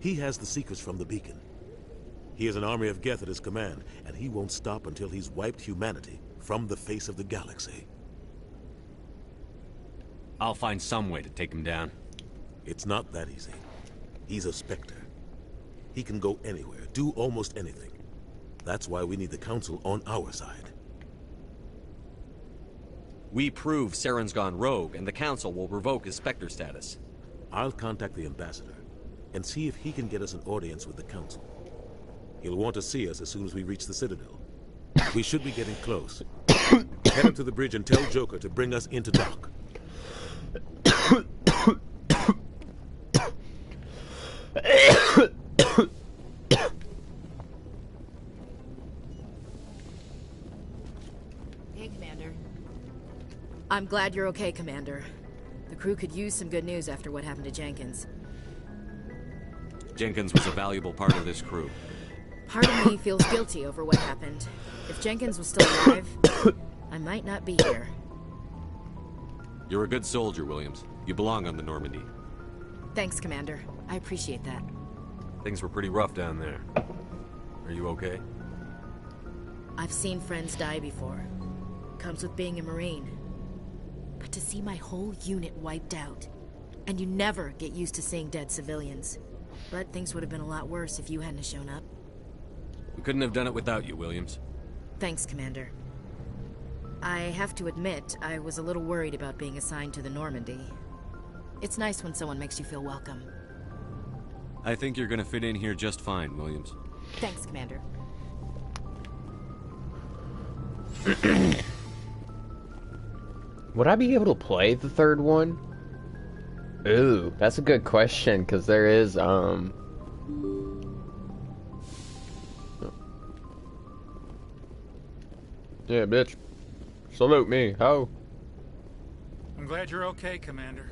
He has the secrets from the beacon. He has an army of Geth at his command, and he won't stop until he's wiped humanity from the face of the galaxy. I'll find some way to take him down. It's not that easy. He's a Spectre. He can go anywhere, do almost anything. That's why we need the Council on our side. We prove Saren's gone rogue, and the Council will revoke his Spectre status. I'll contact the Ambassador, and see if he can get us an audience with the Council. He'll want to see us as soon as we reach the Citadel. We should be getting close. Head up to the bridge and tell Joker to bring us into dock. Hey, Commander. I'm glad you're okay, Commander. The crew could use some good news after what happened to Jenkins. Jenkins was a valuable part of this crew. Part of me feels guilty over what happened. If Jenkins was still alive, I might not be here. You're a good soldier, Williams. You belong on the Normandy. Thanks, Commander. I appreciate that. Things were pretty rough down there. Are you okay? I've seen friends die before. Comes with being a Marine. But to see my whole unit wiped out, and you never get used to seeing dead civilians. But things would have been a lot worse if you hadn't shown up. We couldn't have done it without you, Williams. Thanks, Commander. I have to admit, I was a little worried about being assigned to the Normandy. It's nice when someone makes you feel welcome. I think you're gonna fit in here just fine, Williams. Thanks, Commander. Would I be able to play the third one? Ooh, that's a good question, because there is, Yeah, bitch. Salute me, ho. I'm glad you're okay, Commander.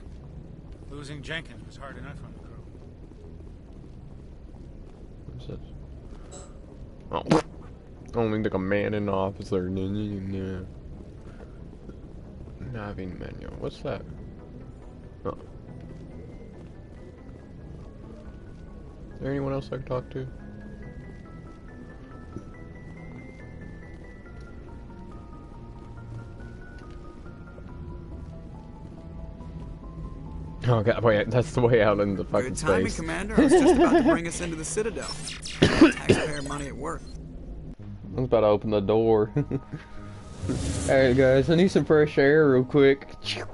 Losing Jenkins was hard enough on the crew. What's this? Oh. Only the commanding officer. Navy menu. What's that? Oh. Is there anyone else I can talk to? Oh god, wait, that's the way out in the fucking Good timing, space. Commander. I was just about to bring us into the Citadel. Taxpayer money at work. I was about to open the door. Alright guys, I need some fresh air real quick. Sit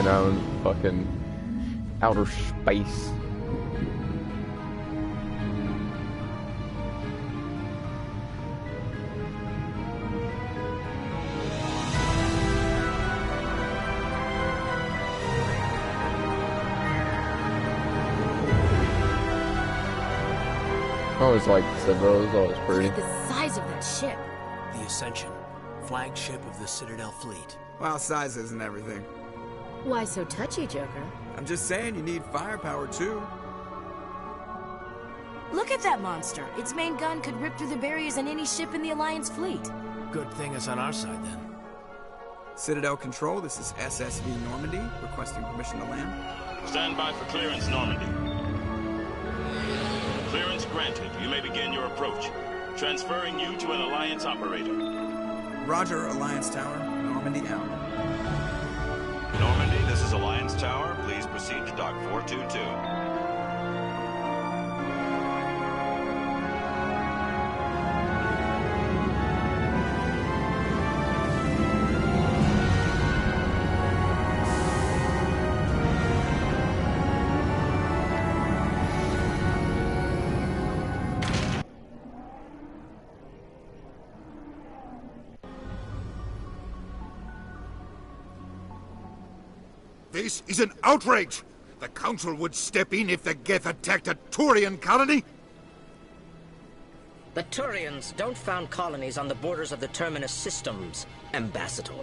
down in fucking outer space. I always liked the Citadel, it was always pretty. The size of that ship. The Ascension, flagship of the Citadel fleet. Well, size isn't everything. Why so touchy, Joker? I'm just saying you need firepower too. Look at that monster. Its main gun could rip through the barriers in any ship in the Alliance fleet. Good thing it's on our side, then. Citadel Control, this is SSV Normandy, requesting permission to land. Stand by for clearance, Normandy. Clearance granted. You may begin your approach. Transferring you to an Alliance operator. Roger, Alliance Tower. Normandy out. Normandy, this is Alliance Tower. Please proceed to Dock 422. This is an outrage! The Council would step in if the Geth attacked a Turian colony? The Turians don't found colonies on the borders of the Terminus systems, Ambassador.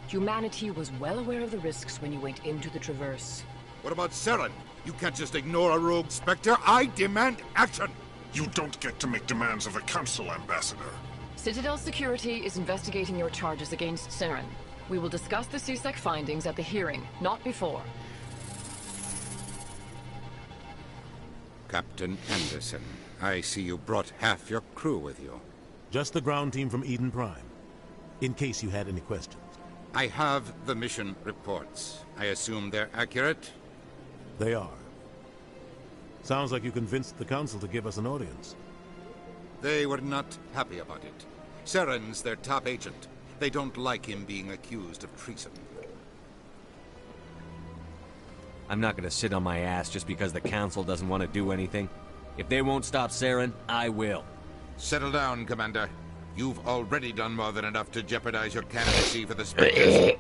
Humanity was well aware of the risks when you went into the Traverse. What about Saren? You can't just ignore a rogue Spectre. I demand action! You don't get to make demands of the Council, Ambassador. Citadel Security is investigating your charges against Saren. We will discuss the CSEC findings at the hearing, not before. Captain Anderson, I see you brought half your crew with you. Just the ground team from Eden Prime, in case you had any questions. I have the mission reports. I assume they're accurate? They are. Sounds like you convinced the Council to give us an audience. They were not happy about it. Saren's their top agent. They don't like him being accused of treason. I'm not gonna sit on my ass just because the Council doesn't want to do anything. If they won't stop Saren, I will. Settle down, Commander. You've already done more than enough to jeopardize your candidacy for the Spectres.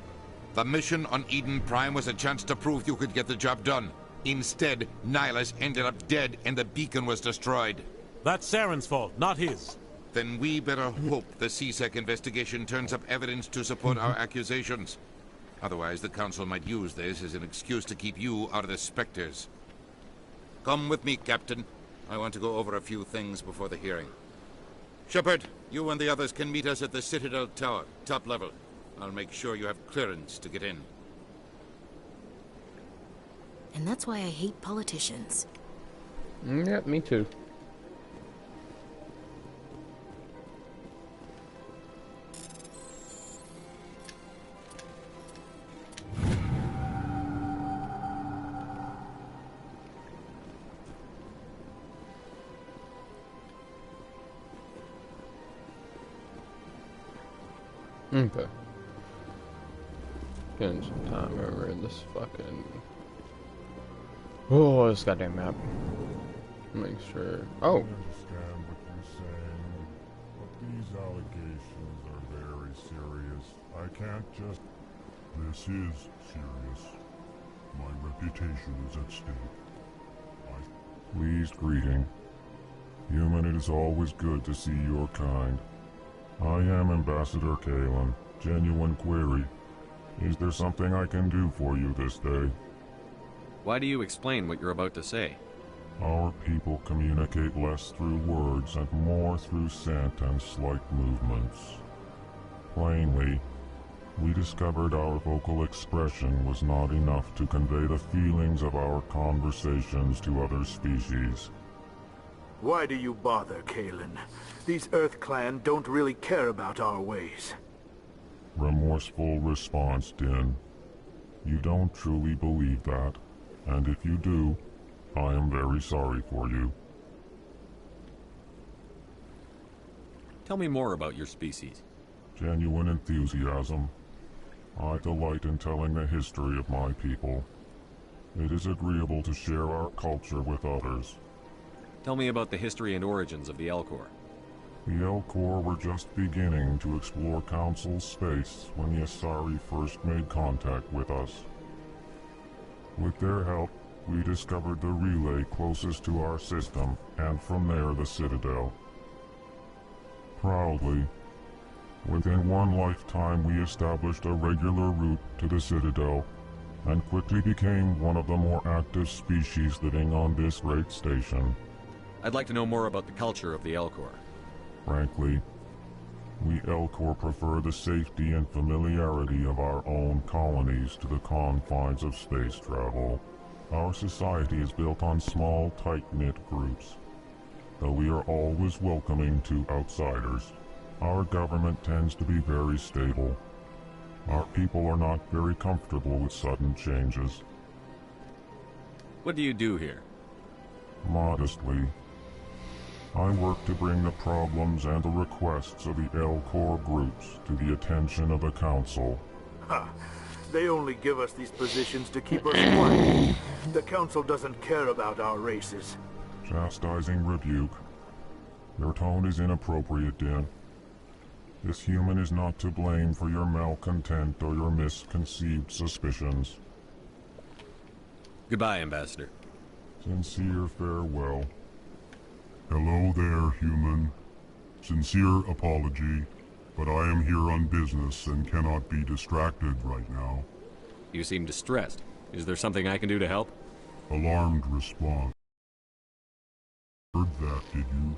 The mission on Eden Prime was a chance to prove you could get the job done. Instead, Nihilus ended up dead and the beacon was destroyed. That's Saren's fault, not his. Then we better hope the CSEC investigation turns up evidence to support our accusations. Otherwise, the Council might use this as an excuse to keep you out of the Spectres. Come with me, Captain. I want to go over a few things before the hearing. Shepard, you and the others can meet us at the Citadel Tower, top level. I'll make sure you have clearance to get in. And that's why I hate politicians. Yep, me too. Okay. Getting some time over this fucking... Oh, this goddamn map. Make sure... Oh! I understand what you're saying, but these allegations are very serious. I can't just... This is serious. My reputation is at stake. Please greeting. Human, it is always good to see your kind. I am Ambassador Kalen. Genuine query. Is there something I can do for you this day? Why do you explain what you're about to say? Our people communicate less through words and more through scent and slight movements. Plainly, we discovered our vocal expression was not enough to convey the feelings of our conversations to other species. Why do you bother, Kalen? These Earth Clan don't really care about our ways. Remorseful response, Din. You don't truly believe that, and if you do, I am very sorry for you. Tell me more about your species. Genuine enthusiasm. I delight in telling the history of my people. It is agreeable to share our culture with others. Tell me about the history and origins of the Elcor. The Elcor were just beginning to explore Council space when the Asari first made contact with us. With their help, we discovered the relay closest to our system, and from there the Citadel. Proudly, within one lifetime we established a regular route to the Citadel, and quickly became one of the more active species living on this great station. I'd like to know more about the culture of the Elcor. Frankly, we Elcor prefer the safety and familiarity of our own colonies to the confines of space travel. Our society is built on small, tight-knit groups, though we are always welcoming to outsiders. Our government tends to be very stable. Our people are not very comfortable with sudden changes. What do you do here? Modestly, I work to bring the problems and the requests of the Elcor groups to the attention of the Council. Ha! They only give us these positions to keep us quiet. The Council doesn't care about our races. Chastising rebuke. Your tone is inappropriate, Din. This human is not to blame for your malcontent or your misconceived suspicions. Goodbye, Ambassador. Sincere farewell. Hello there, human. Sincere apology, but I am here on business and cannot be distracted right now. You seem distressed. Is there something I can do to help? Alarmed response. Heard that, did you?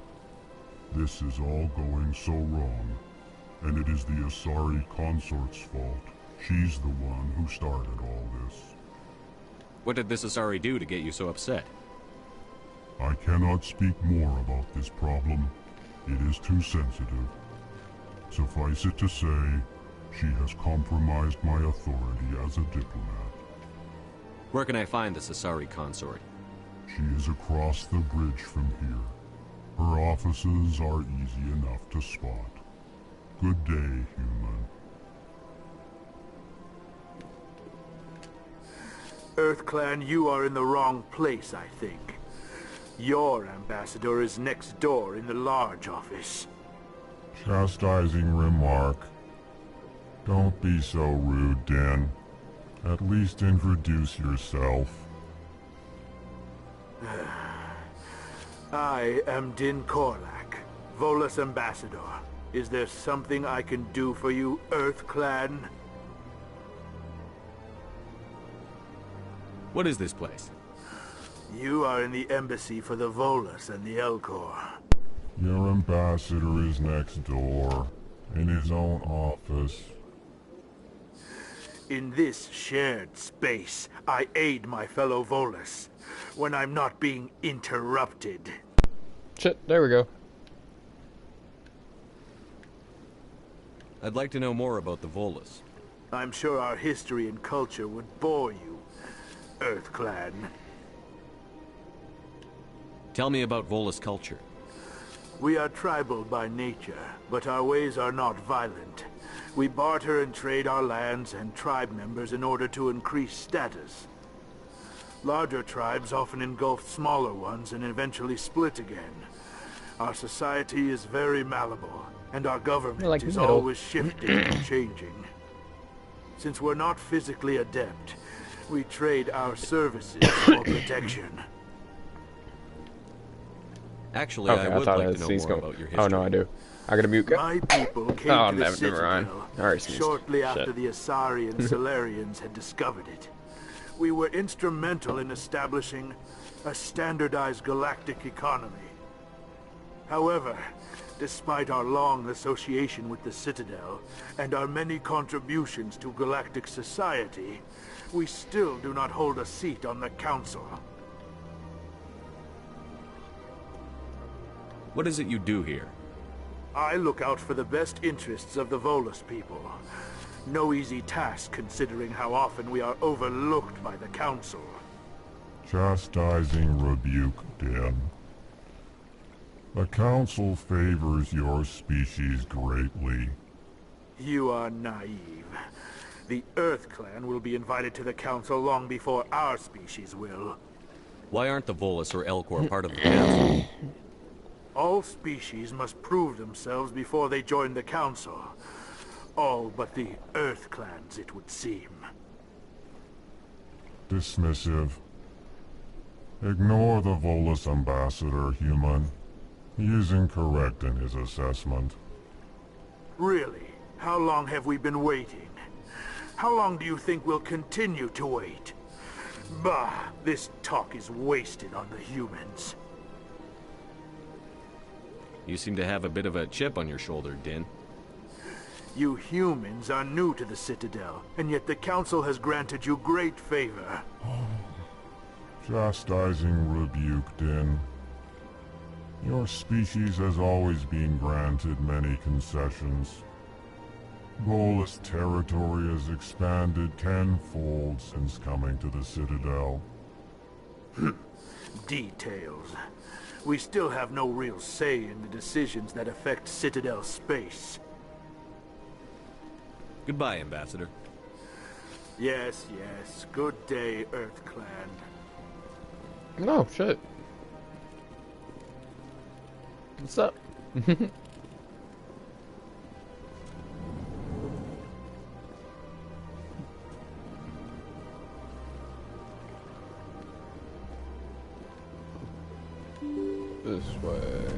This is all going so wrong, and it is the Asari consort's fault. She's the one who started all this. What did this Asari do to get you so upset? I cannot speak more about this problem. It is too sensitive. Suffice it to say, she has compromised my authority as a diplomat. Where can I find this Asari consort? She is across the bridge from here. Her offices are easy enough to spot. Good day, human. Earth Clan, you are in the wrong place, I think. Your ambassador is next door in the large office. Chastising remark. Don't be so rude, Din. At least introduce yourself. I am Din Korlak, Volus ambassador. Is there something I can do for you, Earth Clan? What is this place? You are in the embassy for the Volus and the Elcor. Your ambassador is next door, in his own office. In this shared space, I aid my fellow Volus when I'm not being interrupted. Shit, there we go. I'd like to know more about the Volus. I'm sure our history and culture would bore you, EarthClan. Tell me about Volus culture. We are tribal by nature, but our ways are not violent. We barter and trade our lands and tribe members in order to increase status. Larger tribes often engulf smaller ones and eventually split again. Our society is very malleable, and our government is always shifting and changing. Since we're not physically adept, we trade our services for protection. Actually, I would like to know more about your history. Oh no, I do. I gotta mute. My people came to the Citadel shortly Shit. after the Asari and Solarians had discovered it. We were instrumental in establishing a standardized galactic economy. However, despite our long association with the Citadel and our many contributions to galactic society, we still do not hold a seat on the Council. What is it you do here? I look out for the best interests of the Volus people. No easy task considering how often we are overlooked by the Council. Chastising rebuke, Din. The Council favors your species greatly. You are naive. The EarthClan will be invited to the Council long before our species will. Why aren't the Volus or Elcor part of the Council? All species must prove themselves before they join the Council. All but the EarthClans, it would seem. Dismissive. Ignore the Volus ambassador, human. He is incorrect in his assessment. Really? How long have we been waiting? How long do you think we'll continue to wait? Bah, this talk is wasted on the humans. You seem to have a bit of a chip on your shoulder, Din. You humans are new to the Citadel, and yet the Council has granted you great favor. Chastising rebuke, Din. Your species has always been granted many concessions. Volus territory has expanded tenfold since coming to the Citadel. Details. We still have no real say in the decisions that affect Citadel space. Goodbye, Ambassador. Yes, yes. Good day, EarthClan. No, shit. What's up? This way.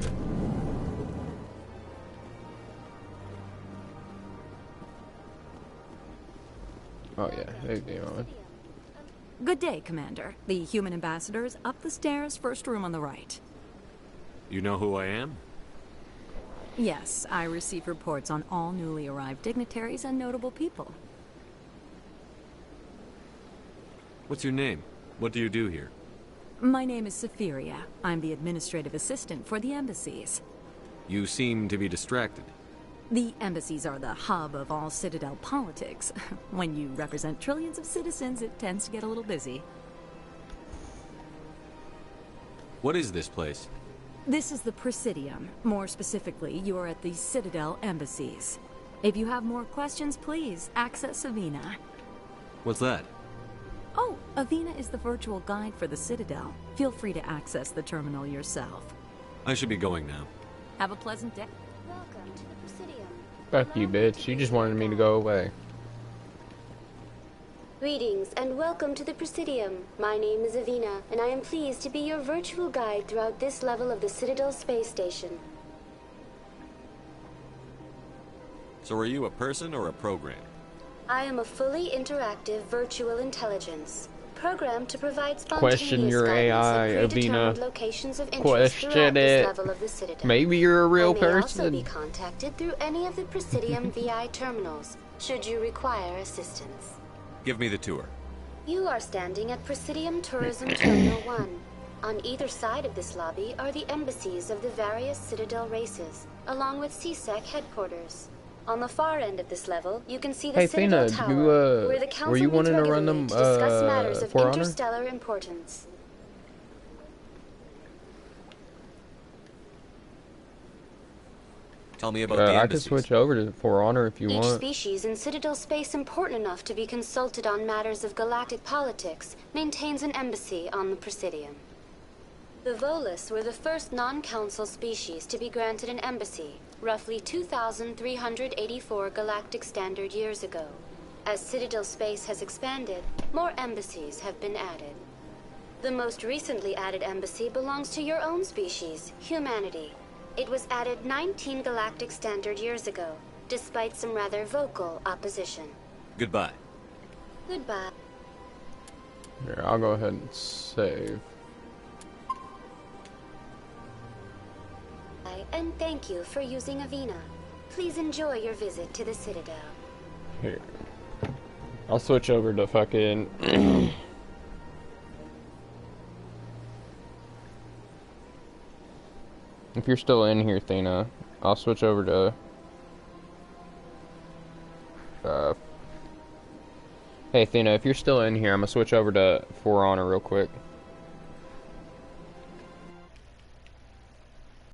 Oh yeah, hey Dion. Good day, Commander. The human ambassador is up the stairs, first room on the right. You know who I am? Yes, I receive reports on all newly arrived dignitaries and notable people. What's your name? What do you do here? My name is Safiria. I'm the administrative assistant for the embassies. You seem to be distracted. The embassies are the hub of all Citadel politics. When you represent trillions of citizens, it tends to get a little busy. What is this place? This is the Presidium. More specifically, you are at the Citadel embassies. If you have more questions, please access Avina. What's that? Oh, Avina is the virtual guide for the Citadel. Feel free to access the terminal yourself. I should be going now. Have a pleasant day. Welcome to the Presidium. Fuck you, bitch. You just wanted me to go away. Greetings and welcome to the Presidium. My name is Avina, and I am pleased to be your virtual guide throughout this level of the Citadel space station. So are you a person or a program? I am a fully interactive virtual intelligence. programmed to provide Question spontaneous your guidance AI, at predetermined Avina. locations of interest Question throughout this it. level of the Citadel. Maybe you're a real I may also person. be contacted through any of the Presidium VI terminals, should you require assistance. Give me the tour. You are standing at Presidium Tourism Terminal 1. On either side of this lobby are the embassies of the various Citadel races, along with CSEC headquarters. On the far end of this level, you can see the Hey, Citadel Fina, Tower, where the Council were you meets wanting to run regularly them to discuss matters of For Honor? interstellar importance. Tell me about the I could embassies. switch over to For Honor if you Each want. species in Citadel space important enough to be consulted on matters of galactic politics maintains an embassy on the Presidium. The Volus were the first non-council species to be granted an embassy, roughly 2,384 galactic standard years ago. As Citadel space has expanded, more embassies have been added. The most recently added embassy belongs to your own species, humanity. It was added 19 galactic standard years ago, despite some rather vocal opposition. Goodbye. Goodbye. Here, I'll go ahead and save. And thank you for using Avina. Please enjoy your visit to the Citadel. Here. I'll switch over to fucking... If you're still in here, Thena, I'll switch over to... Hey, Thena, if you're still in here, I'm gonna switch over to For Honor real quick.